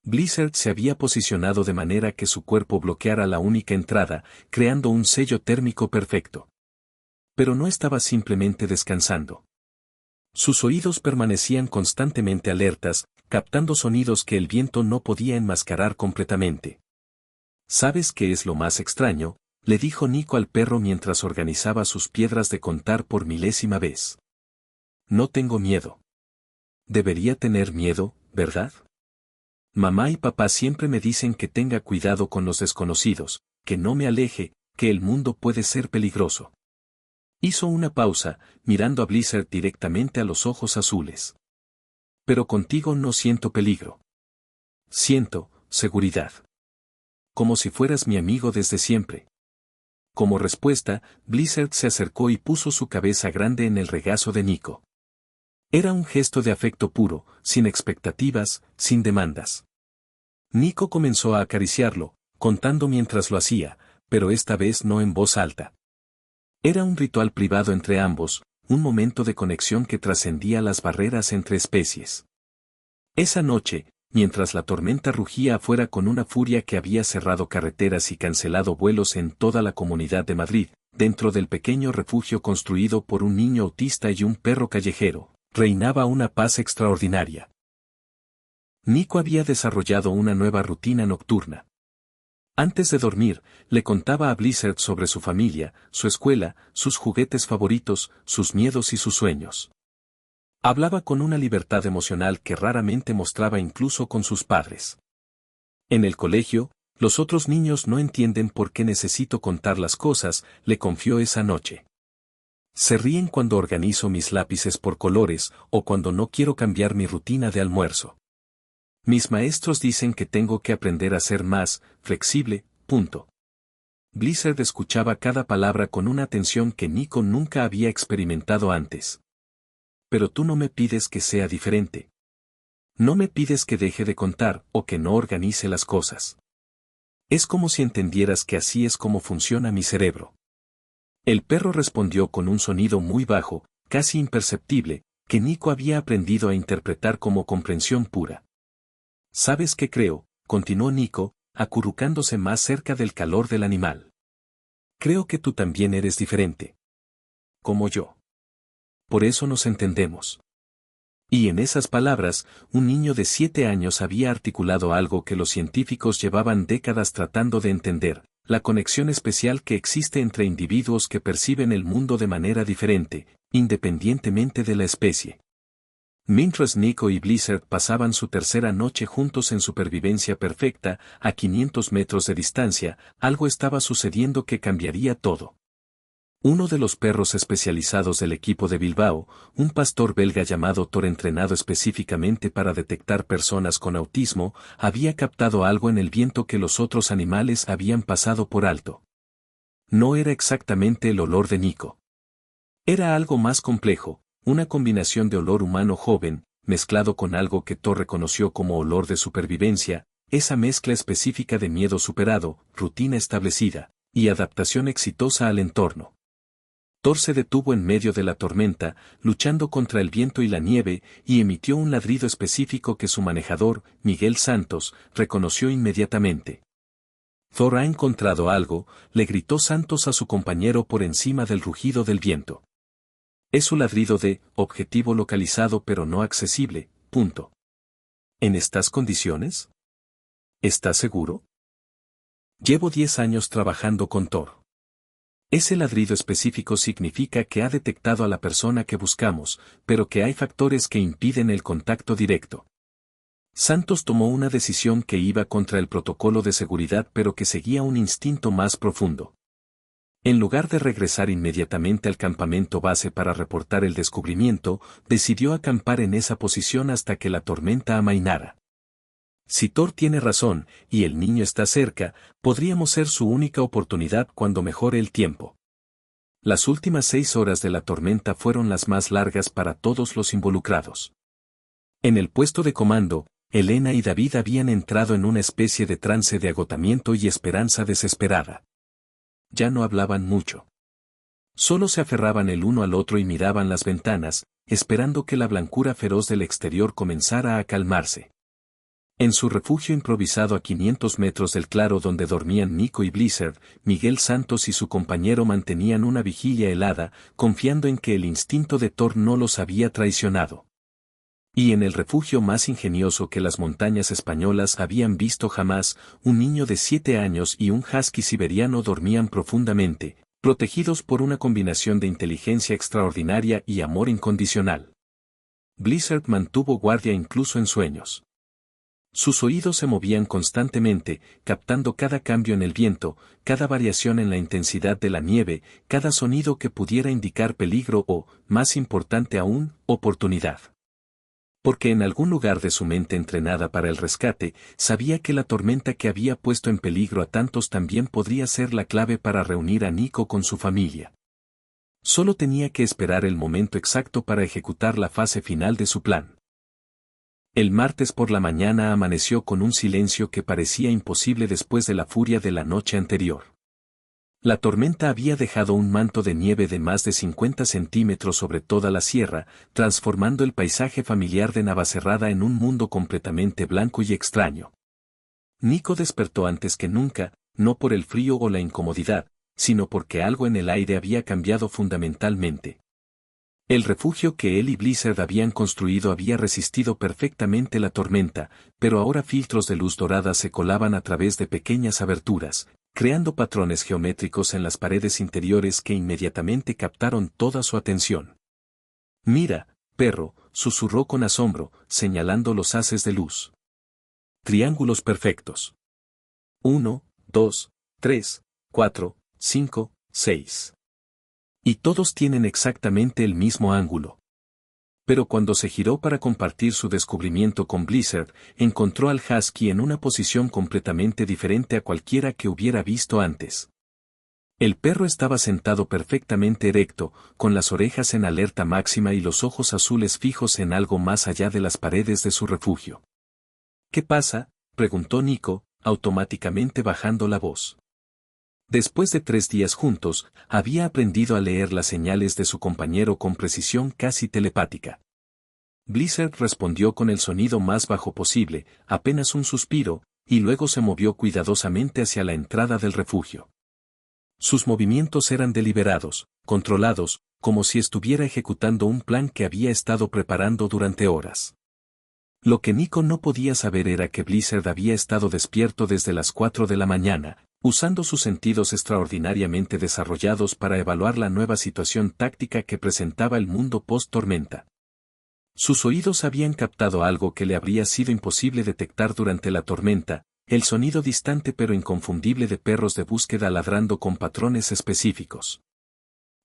Blizzard se había posicionado de manera que su cuerpo bloqueara la única entrada, creando un sello térmico perfecto. Pero no estaba simplemente descansando. Sus oídos permanecían constantemente alertas, captando sonidos que el viento no podía enmascarar completamente. ¿Sabes qué es lo más extraño?, le dijo Nico al perro mientras organizaba sus piedras de contar por milésima vez. No tengo miedo. Debería tener miedo, ¿verdad? Mamá y papá siempre me dicen que tenga cuidado con los desconocidos, que no me aleje, que el mundo puede ser peligroso. Hizo una pausa, mirando a Blizzard directamente a los ojos azules. Pero contigo no siento peligro. Siento seguridad. Como si fueras mi amigo desde siempre. Como respuesta, Blizzard se acercó y puso su cabeza grande en el regazo de Nico. Era un gesto de afecto puro, sin expectativas, sin demandas. Nico comenzó a acariciarlo, contando mientras lo hacía, pero esta vez no en voz alta. Era un ritual privado entre ambos, un momento de conexión que trascendía las barreras entre especies. Esa noche, mientras la tormenta rugía afuera con una furia que había cerrado carreteras y cancelado vuelos en toda la comunidad de Madrid, dentro del pequeño refugio construido por un niño autista y un perro callejero, reinaba una paz extraordinaria. Nico había desarrollado una nueva rutina nocturna. Antes de dormir, le contaba a Blizzard sobre su familia, su escuela, sus juguetes favoritos, sus miedos y sus sueños. Hablaba con una libertad emocional que raramente mostraba incluso con sus padres. En el colegio, los otros niños no entienden por qué necesito contar las cosas, le confió esa noche. Se ríen cuando organizo mis lápices por colores o cuando no quiero cambiar mi rutina de almuerzo. Mis maestros dicen que tengo que aprender a ser más flexible, punto. Blizzard escuchaba cada palabra con una atención que Nico nunca había experimentado antes. Pero tú no me pides que sea diferente. No me pides que deje de contar o que no organice las cosas. Es como si entendieras que así es como funciona mi cerebro. El perro respondió con un sonido muy bajo, casi imperceptible, que Nico había aprendido a interpretar como comprensión pura. ¿Sabes qué creo?, continuó Nico, acurrucándose más cerca del calor del animal. Creo que tú también eres diferente. Como yo. Por eso nos entendemos. Y en esas palabras, un niño de 7 años había articulado algo que los científicos llevaban décadas tratando de entender, la conexión especial que existe entre individuos que perciben el mundo de manera diferente, independientemente de la especie. Mientras Nico y Blizzard pasaban su tercera noche juntos en supervivencia perfecta, a 500 metros de distancia, algo estaba sucediendo que cambiaría todo. Uno de los perros especializados del equipo de Bilbao, un pastor belga llamado Thor entrenado específicamente para detectar personas con autismo, había captado algo en el viento que los otros animales habían pasado por alto. No era exactamente el olor de Nico. Era algo más complejo. Una combinación de olor humano joven, mezclado con algo que Thor reconoció como olor de supervivencia, esa mezcla específica de miedo superado, rutina establecida, y adaptación exitosa al entorno. Thor se detuvo en medio de la tormenta, luchando contra el viento y la nieve, y emitió un ladrido específico que su manejador, Miguel Santos, reconoció inmediatamente. Thor ha encontrado algo, le gritó Santos a su compañero por encima del rugido del viento. Es su ladrido de objetivo localizado pero no accesible, punto. ¿En estas condiciones? ¿Estás seguro? Llevo 10 años trabajando con Thor. Ese ladrido específico significa que ha detectado a la persona que buscamos, pero que hay factores que impiden el contacto directo. Santos tomó una decisión que iba contra el protocolo de seguridad pero que seguía un instinto más profundo. En lugar de regresar inmediatamente al campamento base para reportar el descubrimiento, decidió acampar en esa posición hasta que la tormenta amainara. Si Thor tiene razón, y el niño está cerca, podríamos ser su única oportunidad cuando mejore el tiempo. Las últimas 6 horas de la tormenta fueron las más largas para todos los involucrados. En el puesto de comando, Elena y David habían entrado en una especie de trance de agotamiento y esperanza desesperada. Ya no hablaban mucho. Solo se aferraban el uno al otro y miraban las ventanas, esperando que la blancura feroz del exterior comenzara a calmarse. En su refugio improvisado a 500 metros del claro donde dormían Nico y Blizzard, Miguel Santos y su compañero mantenían una vigilia helada, confiando en que el instinto de Thor no los había traicionado. Y en el refugio más ingenioso que las montañas españolas habían visto jamás, un niño de 7 años y un husky siberiano dormían profundamente, protegidos por una combinación de inteligencia extraordinaria y amor incondicional. Blizzard mantuvo guardia incluso en sueños. Sus oídos se movían constantemente, captando cada cambio en el viento, cada variación en la intensidad de la nieve, cada sonido que pudiera indicar peligro o, más importante aún, oportunidad. Porque en algún lugar de su mente entrenada para el rescate, sabía que la tormenta que había puesto en peligro a tantos también podría ser la clave para reunir a Nico con su familia. Solo tenía que esperar el momento exacto para ejecutar la fase final de su plan. El martes por la mañana amaneció con un silencio que parecía imposible después de la furia de la noche anterior. La tormenta había dejado un manto de nieve de más de 50 centímetros sobre toda la sierra, transformando el paisaje familiar de Navacerrada en un mundo completamente blanco y extraño. Nico despertó antes que nunca, no por el frío o la incomodidad, sino porque algo en el aire había cambiado fundamentalmente. El refugio que él y Blizzard habían construido había resistido perfectamente la tormenta, pero ahora filtros de luz dorada se colaban a través de pequeñas aberturas, creando patrones geométricos en las paredes interiores que inmediatamente captaron toda su atención. «Mira, perro», susurró con asombro, señalando los haces de luz. Triángulos perfectos. 1, 2, 3, 4, 5, 6. Y todos tienen exactamente el mismo ángulo. Pero cuando se giró para compartir su descubrimiento con Blizzard, encontró al husky en una posición completamente diferente a cualquiera que hubiera visto antes. El perro estaba sentado perfectamente erecto, con las orejas en alerta máxima y los ojos azules fijos en algo más allá de las paredes de su refugio. «¿Qué pasa?», preguntó Nico, automáticamente bajando la voz. Después de 3 días juntos, había aprendido a leer las señales de su compañero con precisión casi telepática. Blizzard respondió con el sonido más bajo posible, apenas un suspiro, y luego se movió cuidadosamente hacia la entrada del refugio. Sus movimientos eran deliberados, controlados, como si estuviera ejecutando un plan que había estado preparando durante horas. Lo que Nico no podía saber era que Blizzard había estado despierto desde las 4 de la mañana, usando sus sentidos extraordinariamente desarrollados para evaluar la nueva situación táctica que presentaba el mundo post-tormenta. Sus oídos habían captado algo que le habría sido imposible detectar durante la tormenta, el sonido distante pero inconfundible de perros de búsqueda ladrando con patrones específicos.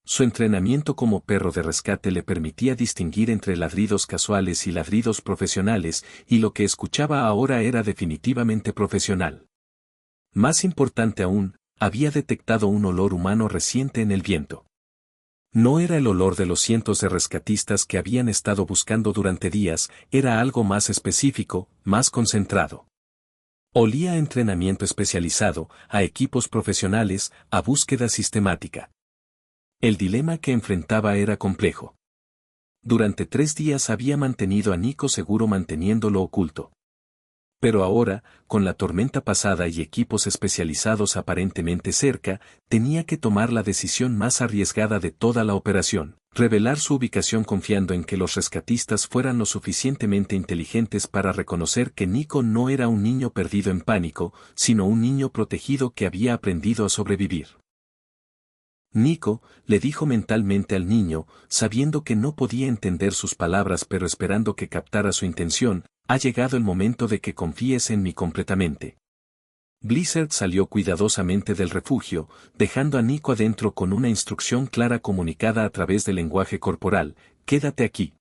Su entrenamiento como perro de rescate le permitía distinguir entre ladridos casuales y ladridos profesionales, y lo que escuchaba ahora era definitivamente profesional. Más importante aún, había detectado un olor humano reciente en el viento. No era el olor de los cientos de rescatistas que habían estado buscando durante días, era algo más específico, más concentrado. Olía a entrenamiento especializado, a equipos profesionales, a búsqueda sistemática. El dilema que enfrentaba era complejo. Durante 3 días había mantenido a Nico seguro manteniéndolo oculto. Pero ahora, con la tormenta pasada y equipos especializados aparentemente cerca, tenía que tomar la decisión más arriesgada de toda la operación, revelar su ubicación confiando en que los rescatistas fueran lo suficientemente inteligentes para reconocer que Nico no era un niño perdido en pánico, sino un niño protegido que había aprendido a sobrevivir. «Nico», le dijo mentalmente al niño, sabiendo que no podía entender sus palabras pero esperando que captara su intención, «ha llegado el momento de que confíes en mí completamente». Blizzard salió cuidadosamente del refugio, dejando a Nico adentro con una instrucción clara comunicada a través del lenguaje corporal: «Quédate aquí.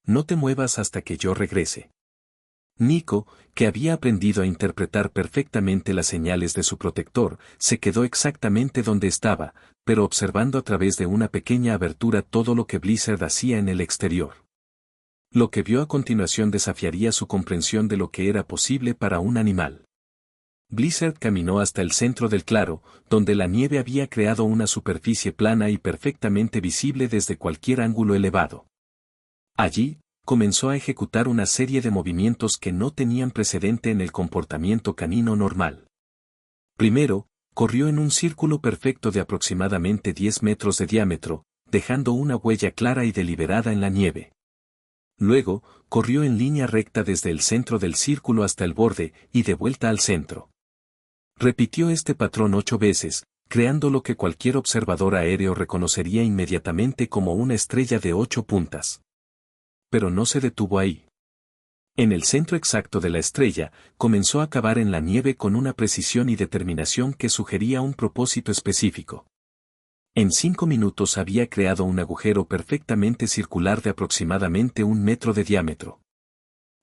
No te muevas hasta que yo regrese». Nico, que había aprendido a interpretar perfectamente las señales de su protector, se quedó exactamente donde estaba, pero observando a través de una pequeña abertura todo lo que Blizzard hacía en el exterior. Lo que vio a continuación desafiaría su comprensión de lo que era posible para un animal. Blizzard caminó hasta el centro del claro, donde la nieve había creado una superficie plana y perfectamente visible desde cualquier ángulo elevado. Allí, comenzó a ejecutar una serie de movimientos que no tenían precedente en el comportamiento canino normal. Primero, corrió en un círculo perfecto de aproximadamente 10 metros de diámetro, dejando una huella clara y deliberada en la nieve. Luego, corrió en línea recta desde el centro del círculo hasta el borde y de vuelta al centro. Repitió este patrón 8 veces, creando lo que cualquier observador aéreo reconocería inmediatamente como una estrella de 8 puntas. Pero no se detuvo ahí. En el centro exacto de la estrella, comenzó a cavar en la nieve con una precisión y determinación que sugería un propósito específico. En 5 minutos había creado un agujero perfectamente circular de aproximadamente 1 metro de diámetro.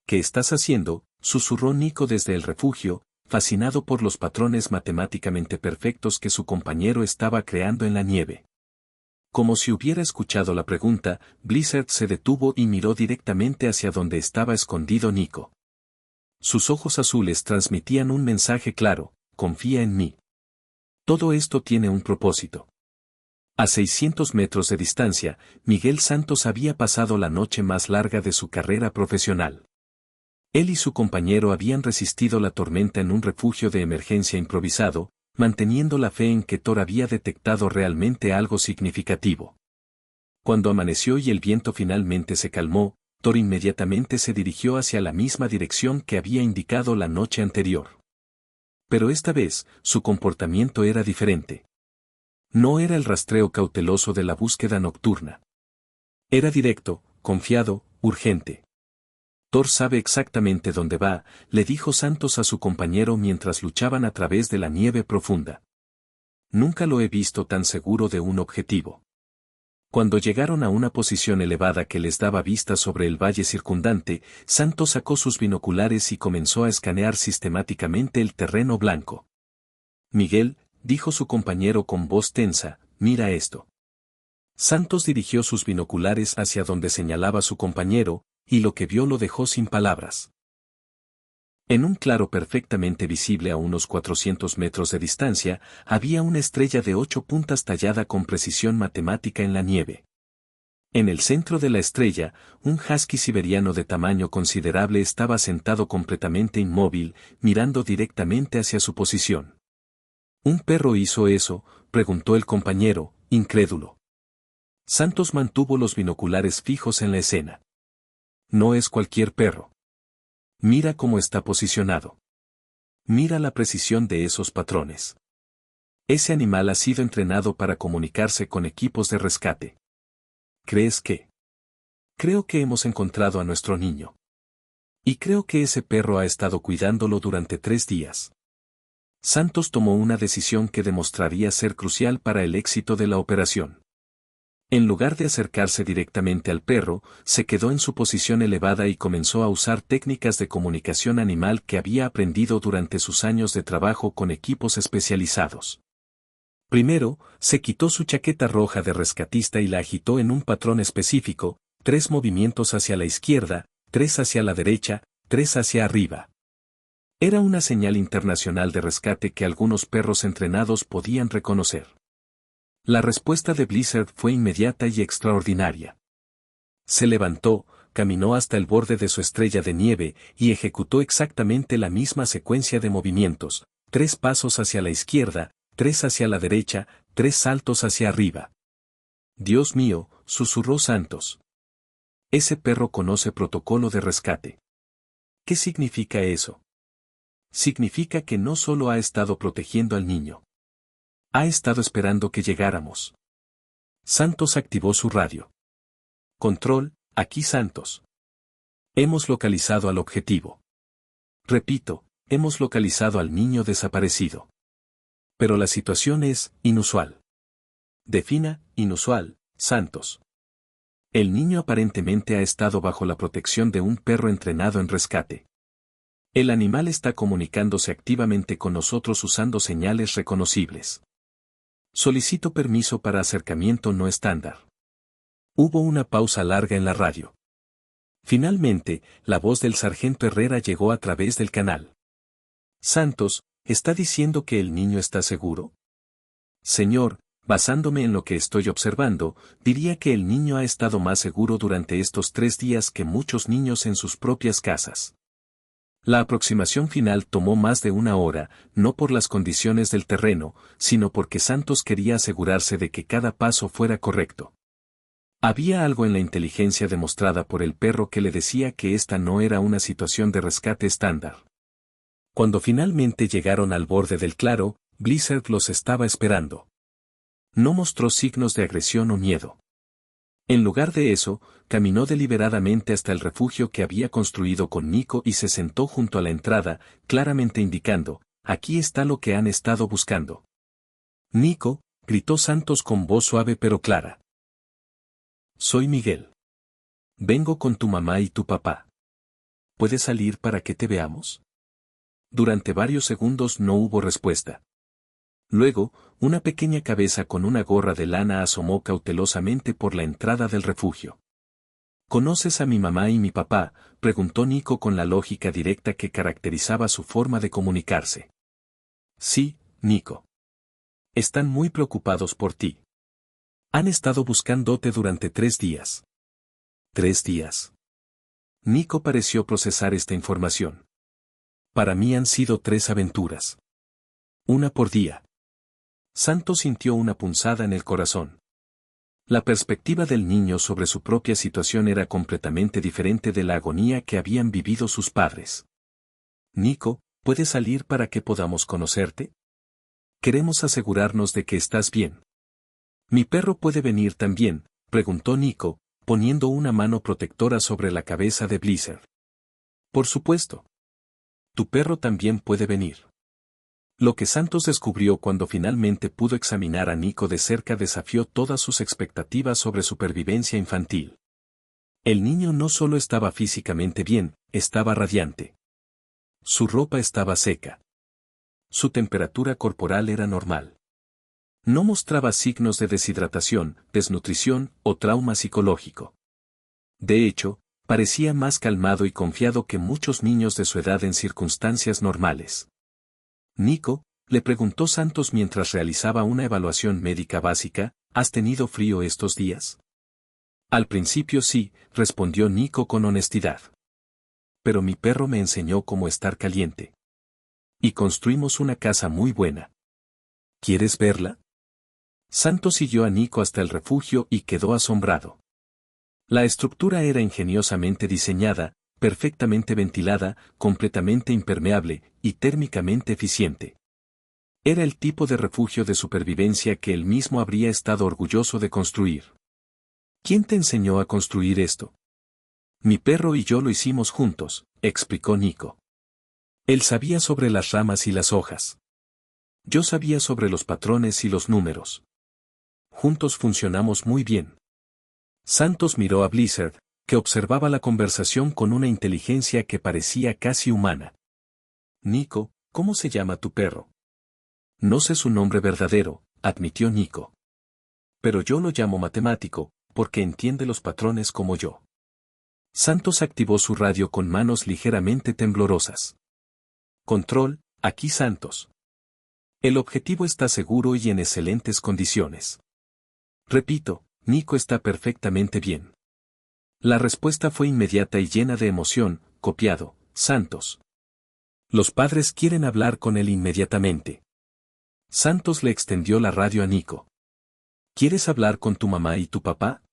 «¿Qué estás haciendo?», susurró Nico desde el refugio, fascinado por los patrones matemáticamente perfectos que su compañero estaba creando en la nieve. Como si hubiera escuchado la pregunta, Blizzard se detuvo y miró directamente hacia donde estaba escondido Nico. Sus ojos azules transmitían un mensaje claro: «Confía en mí. Todo esto tiene un propósito». A 600 metros de distancia, Miguel Santos había pasado la noche más larga de su carrera profesional. Él y su compañero habían resistido la tormenta en un refugio de emergencia improvisado, manteniendo la fe en que Thor había detectado realmente algo significativo. Cuando amaneció y el viento finalmente se calmó, Thor inmediatamente se dirigió hacia la misma dirección que había indicado la noche anterior. Pero esta vez, su comportamiento era diferente. No era el rastreo cauteloso de la búsqueda nocturna. Era directo, confiado, urgente. Thor sabe exactamente dónde va, le dijo Santos a su compañero mientras luchaban a través de la nieve profunda. Nunca lo he visto tan seguro de un objetivo. Cuando llegaron a una posición elevada que les daba vista sobre el valle circundante, Santos sacó sus binoculares y comenzó a escanear sistemáticamente el terreno blanco. Miguel, dijo su compañero con voz tensa, mira esto. Santos dirigió sus binoculares hacia donde señalaba su compañero, y lo que vio lo dejó sin palabras. En un claro perfectamente visible a unos 400 metros de distancia, había una estrella de 8 puntas tallada con precisión matemática en la nieve. En el centro de la estrella, un husky siberiano de tamaño considerable estaba sentado completamente inmóvil, mirando directamente hacia su posición. ¿Un perro hizo eso?, preguntó el compañero, incrédulo. Santos mantuvo los binoculares fijos en la escena. No es cualquier perro. Mira cómo está posicionado. Mira la precisión de esos patrones. Ese animal ha sido entrenado para comunicarse con equipos de rescate. ¿Crees que? Creo que hemos encontrado a nuestro niño. Y creo que ese perro ha estado cuidándolo durante 3 días. Santos tomó una decisión que demostraría ser crucial para el éxito de la operación. En lugar de acercarse directamente al perro, se quedó en su posición elevada y comenzó a usar técnicas de comunicación animal que había aprendido durante sus años de trabajo con equipos especializados. Primero, se quitó su chaqueta roja de rescatista y la agitó en un patrón específico, 3 movimientos hacia la izquierda, 3 hacia la derecha, 3 hacia arriba. Era una señal internacional de rescate que algunos perros entrenados podían reconocer. La respuesta de Blizzard fue inmediata y extraordinaria. Se levantó, caminó hasta el borde de su estrella de nieve y ejecutó exactamente la misma secuencia de movimientos, 3 pasos hacia la izquierda, 3 hacia la derecha, 3 saltos hacia arriba. Dios mío, susurró Santos. Ese perro conoce protocolo de rescate. ¿Qué significa eso? Significa que no solo ha estado protegiendo al niño. Ha estado esperando que llegáramos. Santos activó su radio. Control, aquí Santos. Hemos localizado al objetivo. Repito, hemos localizado al niño desaparecido. Pero la situación es inusual. Defina, inusual, Santos. El niño aparentemente ha estado bajo la protección de un perro entrenado en rescate. El animal está comunicándose activamente con nosotros usando señales reconocibles. Solicito permiso para acercamiento no estándar. Hubo una pausa larga en la radio. Finalmente, la voz del sargento Herrera llegó a través del canal. Santos, ¿está diciendo que el niño está seguro? Señor, basándome en lo que estoy observando, diría que el niño ha estado más seguro durante estos 3 días que muchos niños en sus propias casas. La aproximación final tomó más de 1 hora, no por las condiciones del terreno, sino porque Santos quería asegurarse de que cada paso fuera correcto. Había algo en la inteligencia demostrada por el perro que le decía que esta no era una situación de rescate estándar. Cuando finalmente llegaron al borde del claro, Blizzard los estaba esperando. No mostró signos de agresión o miedo. En lugar de eso, caminó deliberadamente hasta el refugio que había construido con Nico y se sentó junto a la entrada, claramente indicando, aquí está lo que han estado buscando. Nico, gritó Santos con voz suave pero clara. Soy Miguel. Vengo con tu mamá y tu papá. ¿Puedes salir para que te veamos? Durante varios segundos no hubo respuesta. Luego, una pequeña cabeza con una gorra de lana asomó cautelosamente por la entrada del refugio. ¿Conoces a mi mamá y mi papá?, preguntó Nico con la lógica directa que caracterizaba su forma de comunicarse. Sí, Nico. Están muy preocupados por ti. Han estado buscándote durante 3 días. ¿3 días? Nico pareció procesar esta información. Para mí han sido 3 aventuras. Una por día. Santos sintió una punzada en el corazón. La perspectiva del niño sobre su propia situación era completamente diferente de la agonía que habían vivido sus padres. Nico, ¿puedes salir para que podamos conocerte? Queremos asegurarnos de que estás bien. ¿Mi perro puede venir también?, preguntó Nico, poniendo una mano protectora sobre la cabeza de Blizzard. Por supuesto. Tu perro también puede venir. Lo que Santos descubrió cuando finalmente pudo examinar a Nico de cerca desafió todas sus expectativas sobre supervivencia infantil. El niño no solo estaba físicamente bien, estaba radiante. Su ropa estaba seca. Su temperatura corporal era normal. No mostraba signos de deshidratación, desnutrición o trauma psicológico. De hecho, parecía más calmado y confiado que muchos niños de su edad en circunstancias normales. Nico, le preguntó Santos mientras realizaba una evaluación médica básica, ¿has tenido frío estos días? Al principio sí, respondió Nico con honestidad. Pero mi perro me enseñó cómo estar caliente. Y construimos una casa muy buena. ¿Quieres verla? Santos siguió a Nico hasta el refugio y quedó asombrado. La estructura era ingeniosamente diseñada, perfectamente ventilada, completamente impermeable y térmicamente eficiente. Era el tipo de refugio de supervivencia que él mismo habría estado orgulloso de construir. ¿Quién te enseñó a construir esto? Mi perro y yo lo hicimos juntos, explicó Nico. Él sabía sobre las ramas y las hojas. Yo sabía sobre los patrones y los números. Juntos funcionamos muy bien. Santos miró a Blizzard, que observaba la conversación con una inteligencia que parecía casi humana. Nico, ¿cómo se llama tu perro? No sé su nombre verdadero, admitió Nico. Pero yo lo llamo matemático, porque entiende los patrones como yo. Santos activó su radio con manos ligeramente temblorosas. Control, aquí Santos. El objetivo está seguro y en excelentes condiciones. Repito, Nico está perfectamente bien. La respuesta fue inmediata y llena de emoción, copiado, Santos. Los padres quieren hablar con él inmediatamente. Santos le extendió la radio a Nico. ¿Quieres hablar con tu mamá y tu papá?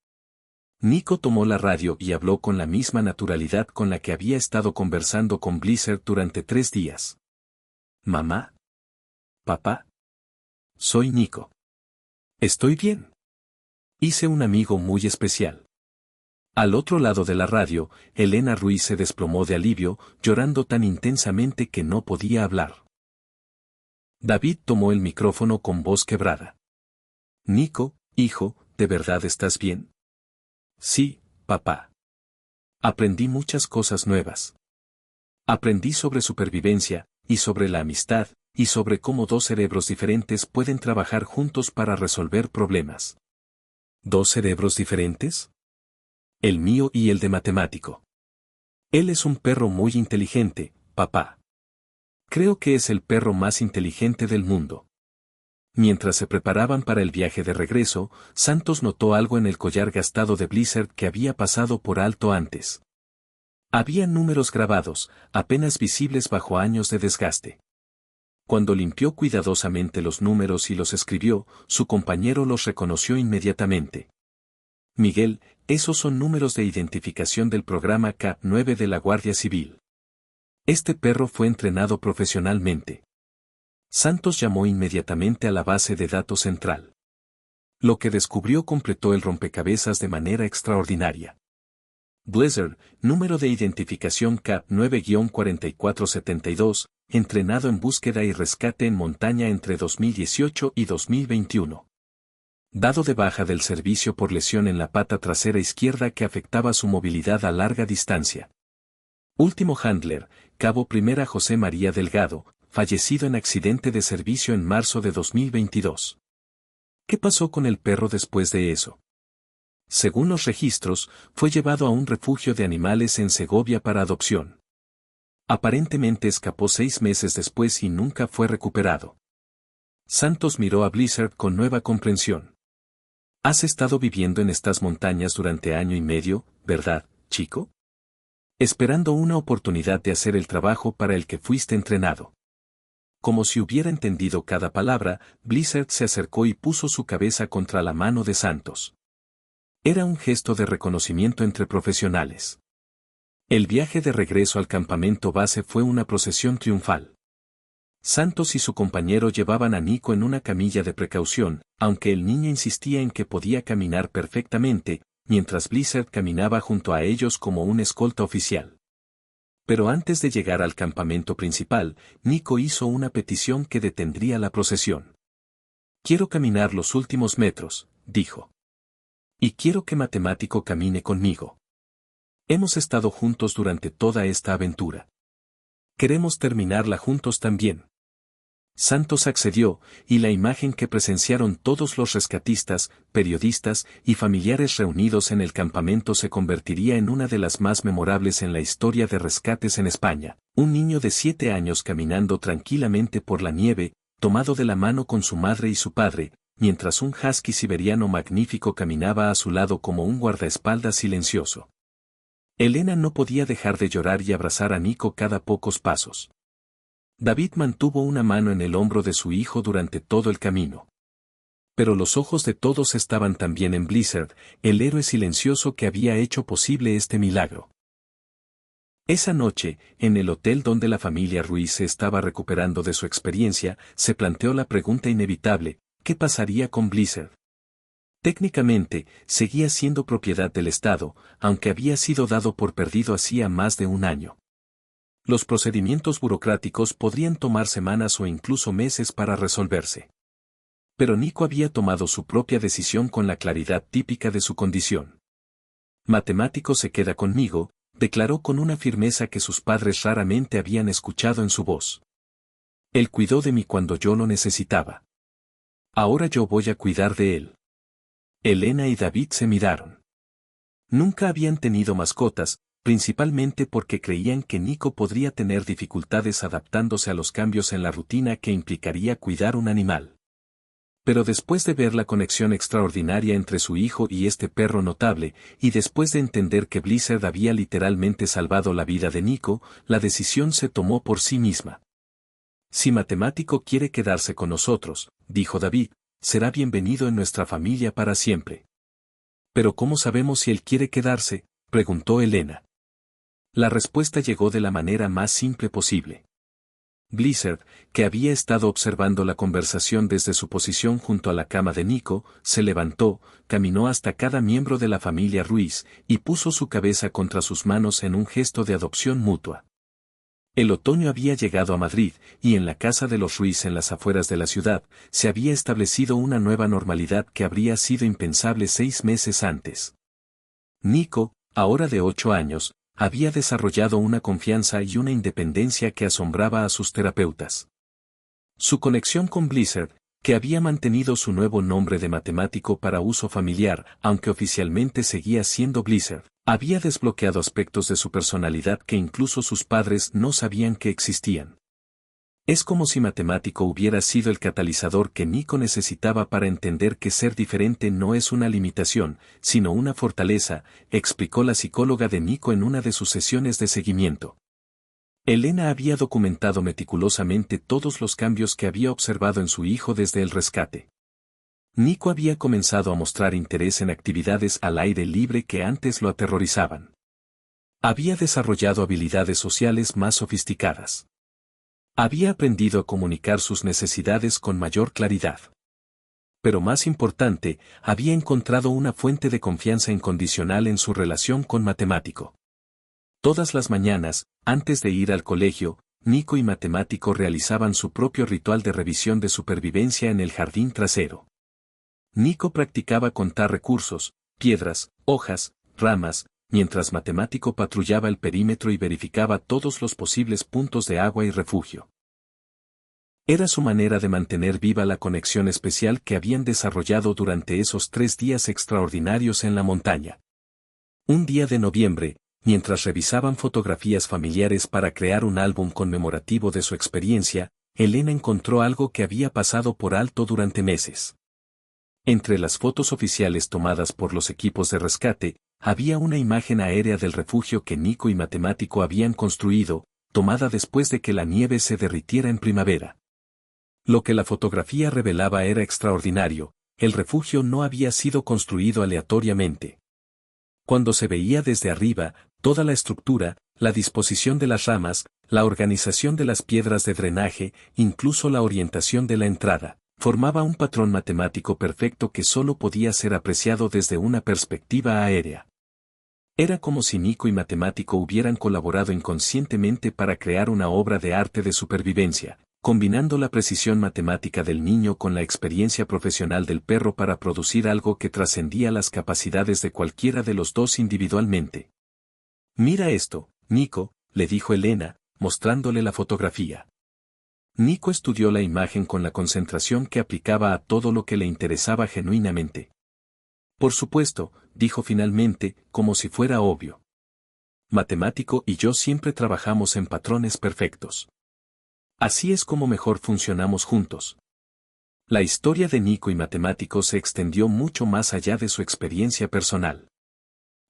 Nico tomó la radio y habló con la misma naturalidad con la que había estado conversando con Blizzard durante 3 días. ¿Mamá? ¿Papá? Soy Nico. Estoy bien. Hice un amigo muy especial. Al otro lado de la radio, Elena Ruiz se desplomó de alivio, llorando tan intensamente que no podía hablar. David tomó el micrófono con voz quebrada. Nico, hijo, ¿de verdad estás bien? Sí, papá. Aprendí muchas cosas nuevas. Aprendí sobre supervivencia, y sobre la amistad, y sobre cómo 2 cerebros diferentes pueden trabajar juntos para resolver problemas. ¿2 cerebros diferentes? El mío y el de matemático. Él es un perro muy inteligente, papá. Creo que es el perro más inteligente del mundo. Mientras se preparaban para el viaje de regreso, Santos notó algo en el collar gastado de Blizzard que había pasado por alto antes. Había números grabados, apenas visibles bajo años de desgaste. Cuando limpió cuidadosamente los números y los escribió, su compañero los reconoció inmediatamente. Miguel, esos son números de identificación del programa K9 de la Guardia Civil. Este perro fue entrenado profesionalmente. Santos llamó inmediatamente a la base de datos central. Lo que descubrió completó el rompecabezas de manera extraordinaria. Blizzard, número de identificación K9-4472, entrenado en búsqueda y rescate en montaña entre 2018 y 2021. Dado de baja del servicio por lesión en la pata trasera izquierda que afectaba su movilidad a larga distancia. Último handler, Cabo Primera José María Delgado, fallecido en accidente de servicio en marzo de 2022. ¿Qué pasó con el perro después de eso? Según los registros, fue llevado a un refugio de animales en Segovia para adopción. Aparentemente escapó 6 meses después y nunca fue recuperado. Santos miró a Blizzard con nueva comprensión. Has estado viviendo en estas montañas durante 1 año y medio, ¿verdad, chico? Esperando una oportunidad de hacer el trabajo para el que fuiste entrenado. Como si hubiera entendido cada palabra, Blizzard se acercó y puso su cabeza contra la mano de Santos. Era un gesto de reconocimiento entre profesionales. El viaje de regreso al campamento base fue una procesión triunfal. Santos y su compañero llevaban a Nico en una camilla de precaución, aunque el niño insistía en que podía caminar perfectamente, mientras Blizzard caminaba junto a ellos como un escolta oficial. Pero antes de llegar al campamento principal, Nico hizo una petición que detendría la procesión. «Quiero caminar los últimos metros», dijo. «Y quiero que Matemático camine conmigo. Hemos estado juntos durante toda esta aventura. Queremos terminarla juntos también». Santos accedió, y la imagen que presenciaron todos los rescatistas, periodistas y familiares reunidos en el campamento se convertiría en una de las más memorables en la historia de rescates en España. Un niño de 7 años caminando tranquilamente por la nieve, tomado de la mano con su madre y su padre, mientras un husky siberiano magnífico caminaba a su lado como un guardaespaldas silencioso. Elena no podía dejar de llorar y abrazar a Nico cada pocos pasos. David mantuvo una mano en el hombro de su hijo durante todo el camino. Pero los ojos de todos estaban también en Blizzard, el héroe silencioso que había hecho posible este milagro. Esa noche, en el hotel donde la familia Ruiz se estaba recuperando de su experiencia, se planteó la pregunta inevitable: ¿qué pasaría con Blizzard? Técnicamente, seguía siendo propiedad del Estado, aunque había sido dado por perdido hacía más de un año. Los procedimientos burocráticos podrían tomar semanas o incluso meses para resolverse. Pero Nico había tomado su propia decisión con la claridad típica de su condición. «Matemático se queda conmigo», declaró con una firmeza que sus padres raramente habían escuchado en su voz. «Él cuidó de mí cuando yo lo necesitaba. Ahora yo voy a cuidar de él». Elena y David se miraron. Nunca habían tenido mascotas, principalmente porque creían que Nico podría tener dificultades adaptándose a los cambios en la rutina que implicaría cuidar un animal. Pero después de ver la conexión extraordinaria entre su hijo y este perro notable, y después de entender que Blizzard había literalmente salvado la vida de Nico, la decisión se tomó por sí misma. «Si Matemático quiere quedarse con nosotros», dijo David, «será bienvenido en nuestra familia para siempre». «¿Pero cómo sabemos si él quiere quedarse?», preguntó Elena. La respuesta llegó de la manera más simple posible. Blizzard, que había estado observando la conversación desde su posición junto a la cama de Nico, se levantó, caminó hasta cada miembro de la familia Ruiz, y puso su cabeza contra sus manos en un gesto de adopción mutua. El otoño había llegado a Madrid, y en la casa de los Ruiz en las afueras de la ciudad, se había establecido una nueva normalidad que habría sido impensable 6 meses antes. Nico, ahora de 8 años, había desarrollado una confianza y una independencia que asombraba a sus terapeutas. Su conexión con Blizzard, que había mantenido su nuevo nombre de Matemático para uso familiar, aunque oficialmente seguía siendo Blizzard, había desbloqueado aspectos de su personalidad que incluso sus padres no sabían que existían. Es como si Matemático hubiera sido el catalizador que Nico necesitaba para entender que ser diferente no es una limitación, sino una fortaleza, explicó la psicóloga de Nico en una de sus sesiones de seguimiento. Elena había documentado meticulosamente todos los cambios que había observado en su hijo desde el rescate. Nico había comenzado a mostrar interés en actividades al aire libre que antes lo aterrorizaban. Había desarrollado habilidades sociales más sofisticadas. Había aprendido a comunicar sus necesidades con mayor claridad. Pero más importante, había encontrado una fuente de confianza incondicional en su relación con Matemático. Todas las mañanas, antes de ir al colegio, Nico y Matemático realizaban su propio ritual de revisión de supervivencia en el jardín trasero. Nico practicaba contar recursos, piedras, hojas, ramas, mientras Matemático patrullaba el perímetro y verificaba todos los posibles puntos de agua y refugio. Era su manera de mantener viva la conexión especial que habían desarrollado durante esos 3 días extraordinarios en la montaña. Un día de noviembre, mientras revisaban fotografías familiares para crear un álbum conmemorativo de su experiencia, Elena encontró algo que había pasado por alto durante meses. Entre las fotos oficiales tomadas por los equipos de rescate, había una imagen aérea del refugio que Nico y Matemático habían construido, tomada después de que la nieve se derritiera en primavera. Lo que la fotografía revelaba era extraordinario: el refugio no había sido construido aleatoriamente. Cuando se veía desde arriba, toda la estructura, la disposición de las ramas, la organización de las piedras de drenaje, incluso la orientación de la entrada, formaba un patrón matemático perfecto que solo podía ser apreciado desde una perspectiva aérea. Era como si Nico y Matemático hubieran colaborado inconscientemente para crear una obra de arte de supervivencia, combinando la precisión matemática del niño con la experiencia profesional del perro para producir algo que trascendía las capacidades de cualquiera de los dos individualmente. «Mira esto, Nico», le dijo Elena, mostrándole la fotografía. Nico estudió la imagen con la concentración que aplicaba a todo lo que le interesaba genuinamente. «Por supuesto», dijo finalmente, como si fuera obvio. «Matemático y yo siempre trabajamos en patrones perfectos. Así es como mejor funcionamos juntos». La historia de Nico y Matemático se extendió mucho más allá de su experiencia personal.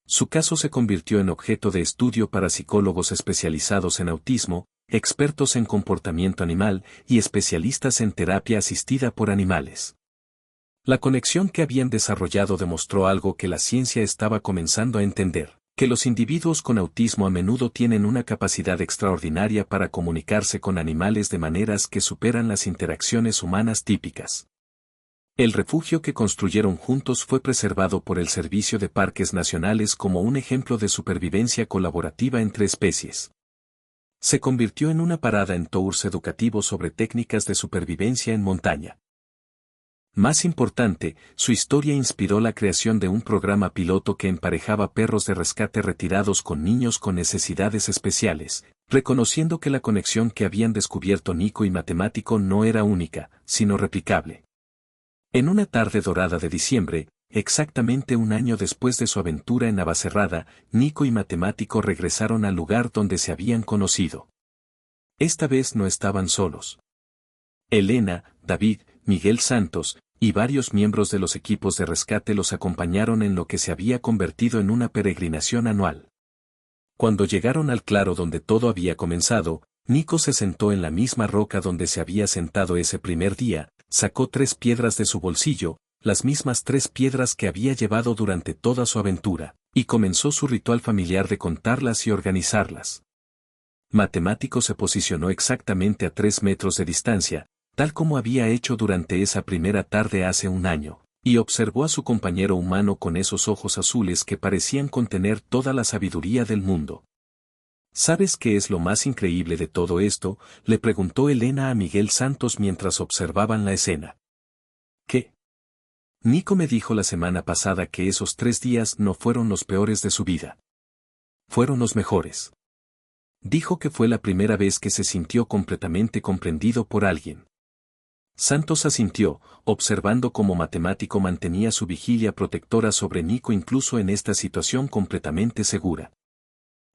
Su caso se convirtió en objeto de estudio para psicólogos especializados en autismo, expertos en comportamiento animal y especialistas en terapia asistida por animales. La conexión que habían desarrollado demostró algo que la ciencia estaba comenzando a entender, que los individuos con autismo a menudo tienen una capacidad extraordinaria para comunicarse con animales de maneras que superan las interacciones humanas típicas. El refugio que construyeron juntos fue preservado por el Servicio de Parques Nacionales como un ejemplo de supervivencia colaborativa entre especies. Se convirtió en una parada en tours educativos sobre técnicas de supervivencia en montaña. Más importante, su historia inspiró la creación de un programa piloto que emparejaba perros de rescate retirados con niños con necesidades especiales, reconociendo que la conexión que habían descubierto Nico y Matemático no era única, sino replicable. En una tarde dorada de diciembre, exactamente un año después de su aventura en Navacerrada, Nico y Matemático regresaron al lugar donde se habían conocido. Esta vez no estaban solos. Elena, David, Miguel Santos, y varios miembros de los equipos de rescate los acompañaron en lo que se había convertido en una peregrinación anual. Cuando llegaron al claro donde todo había comenzado, Nico se sentó en la misma roca donde se había sentado ese primer día, sacó 3 piedras de su bolsillo, las mismas 3 piedras que había llevado durante toda su aventura, y comenzó su ritual familiar de contarlas y organizarlas. Matemático se posicionó exactamente a 3 metros de distancia, tal como había hecho durante esa primera tarde hace un año, y observó a su compañero humano con esos ojos azules que parecían contener toda la sabiduría del mundo. ¿Sabes qué es lo más increíble de todo esto?, le preguntó Elena a Miguel Santos mientras observaban la escena. ¿Qué? Nico me dijo la semana pasada que esos 3 días no fueron los peores de su vida. Fueron los mejores. Dijo que fue la primera vez que se sintió completamente comprendido por alguien. Santos asintió, observando cómo Matemático mantenía su vigilia protectora sobre Nico incluso en esta situación completamente segura.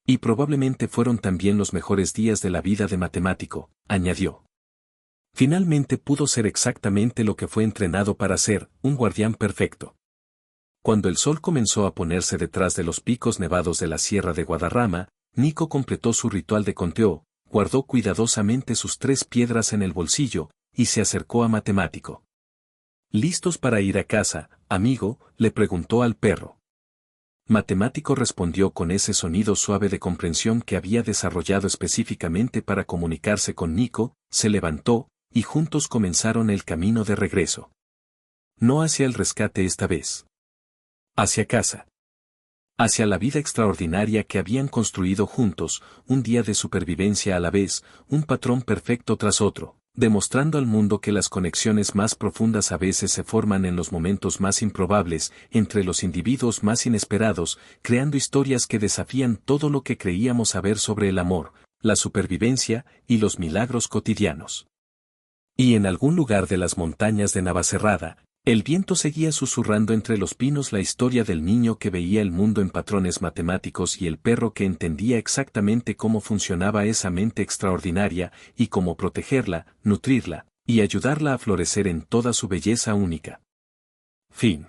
Y probablemente fueron también los mejores días de la vida de Matemático, añadió. Finalmente pudo ser exactamente lo que fue entrenado para ser, un guardián perfecto. Cuando el sol comenzó a ponerse detrás de los picos nevados de la Sierra de Guadarrama, Nico completó su ritual de conteo, guardó cuidadosamente sus 3 piedras en el bolsillo, y se acercó a Matemático. ¿Listos para ir a casa, amigo?, le preguntó al perro. Matemático respondió con ese sonido suave de comprensión que había desarrollado específicamente para comunicarse con Nico, se levantó, y juntos comenzaron el camino de regreso. No hacia el rescate esta vez. Hacia casa. Hacia la vida extraordinaria que habían construido juntos, un día de supervivencia a la vez, un patrón perfecto tras otro, demostrando al mundo que las conexiones más profundas a veces se forman en los momentos más improbables, entre los individuos más inesperados, creando historias que desafían todo lo que creíamos saber sobre el amor, la supervivencia y los milagros cotidianos. Y en algún lugar de las montañas de Navacerrada, el viento seguía susurrando entre los pinos la historia del niño que veía el mundo en patrones matemáticos y el perro que entendía exactamente cómo funcionaba esa mente extraordinaria y cómo protegerla, nutrirla, y ayudarla a florecer en toda su belleza única. Fin.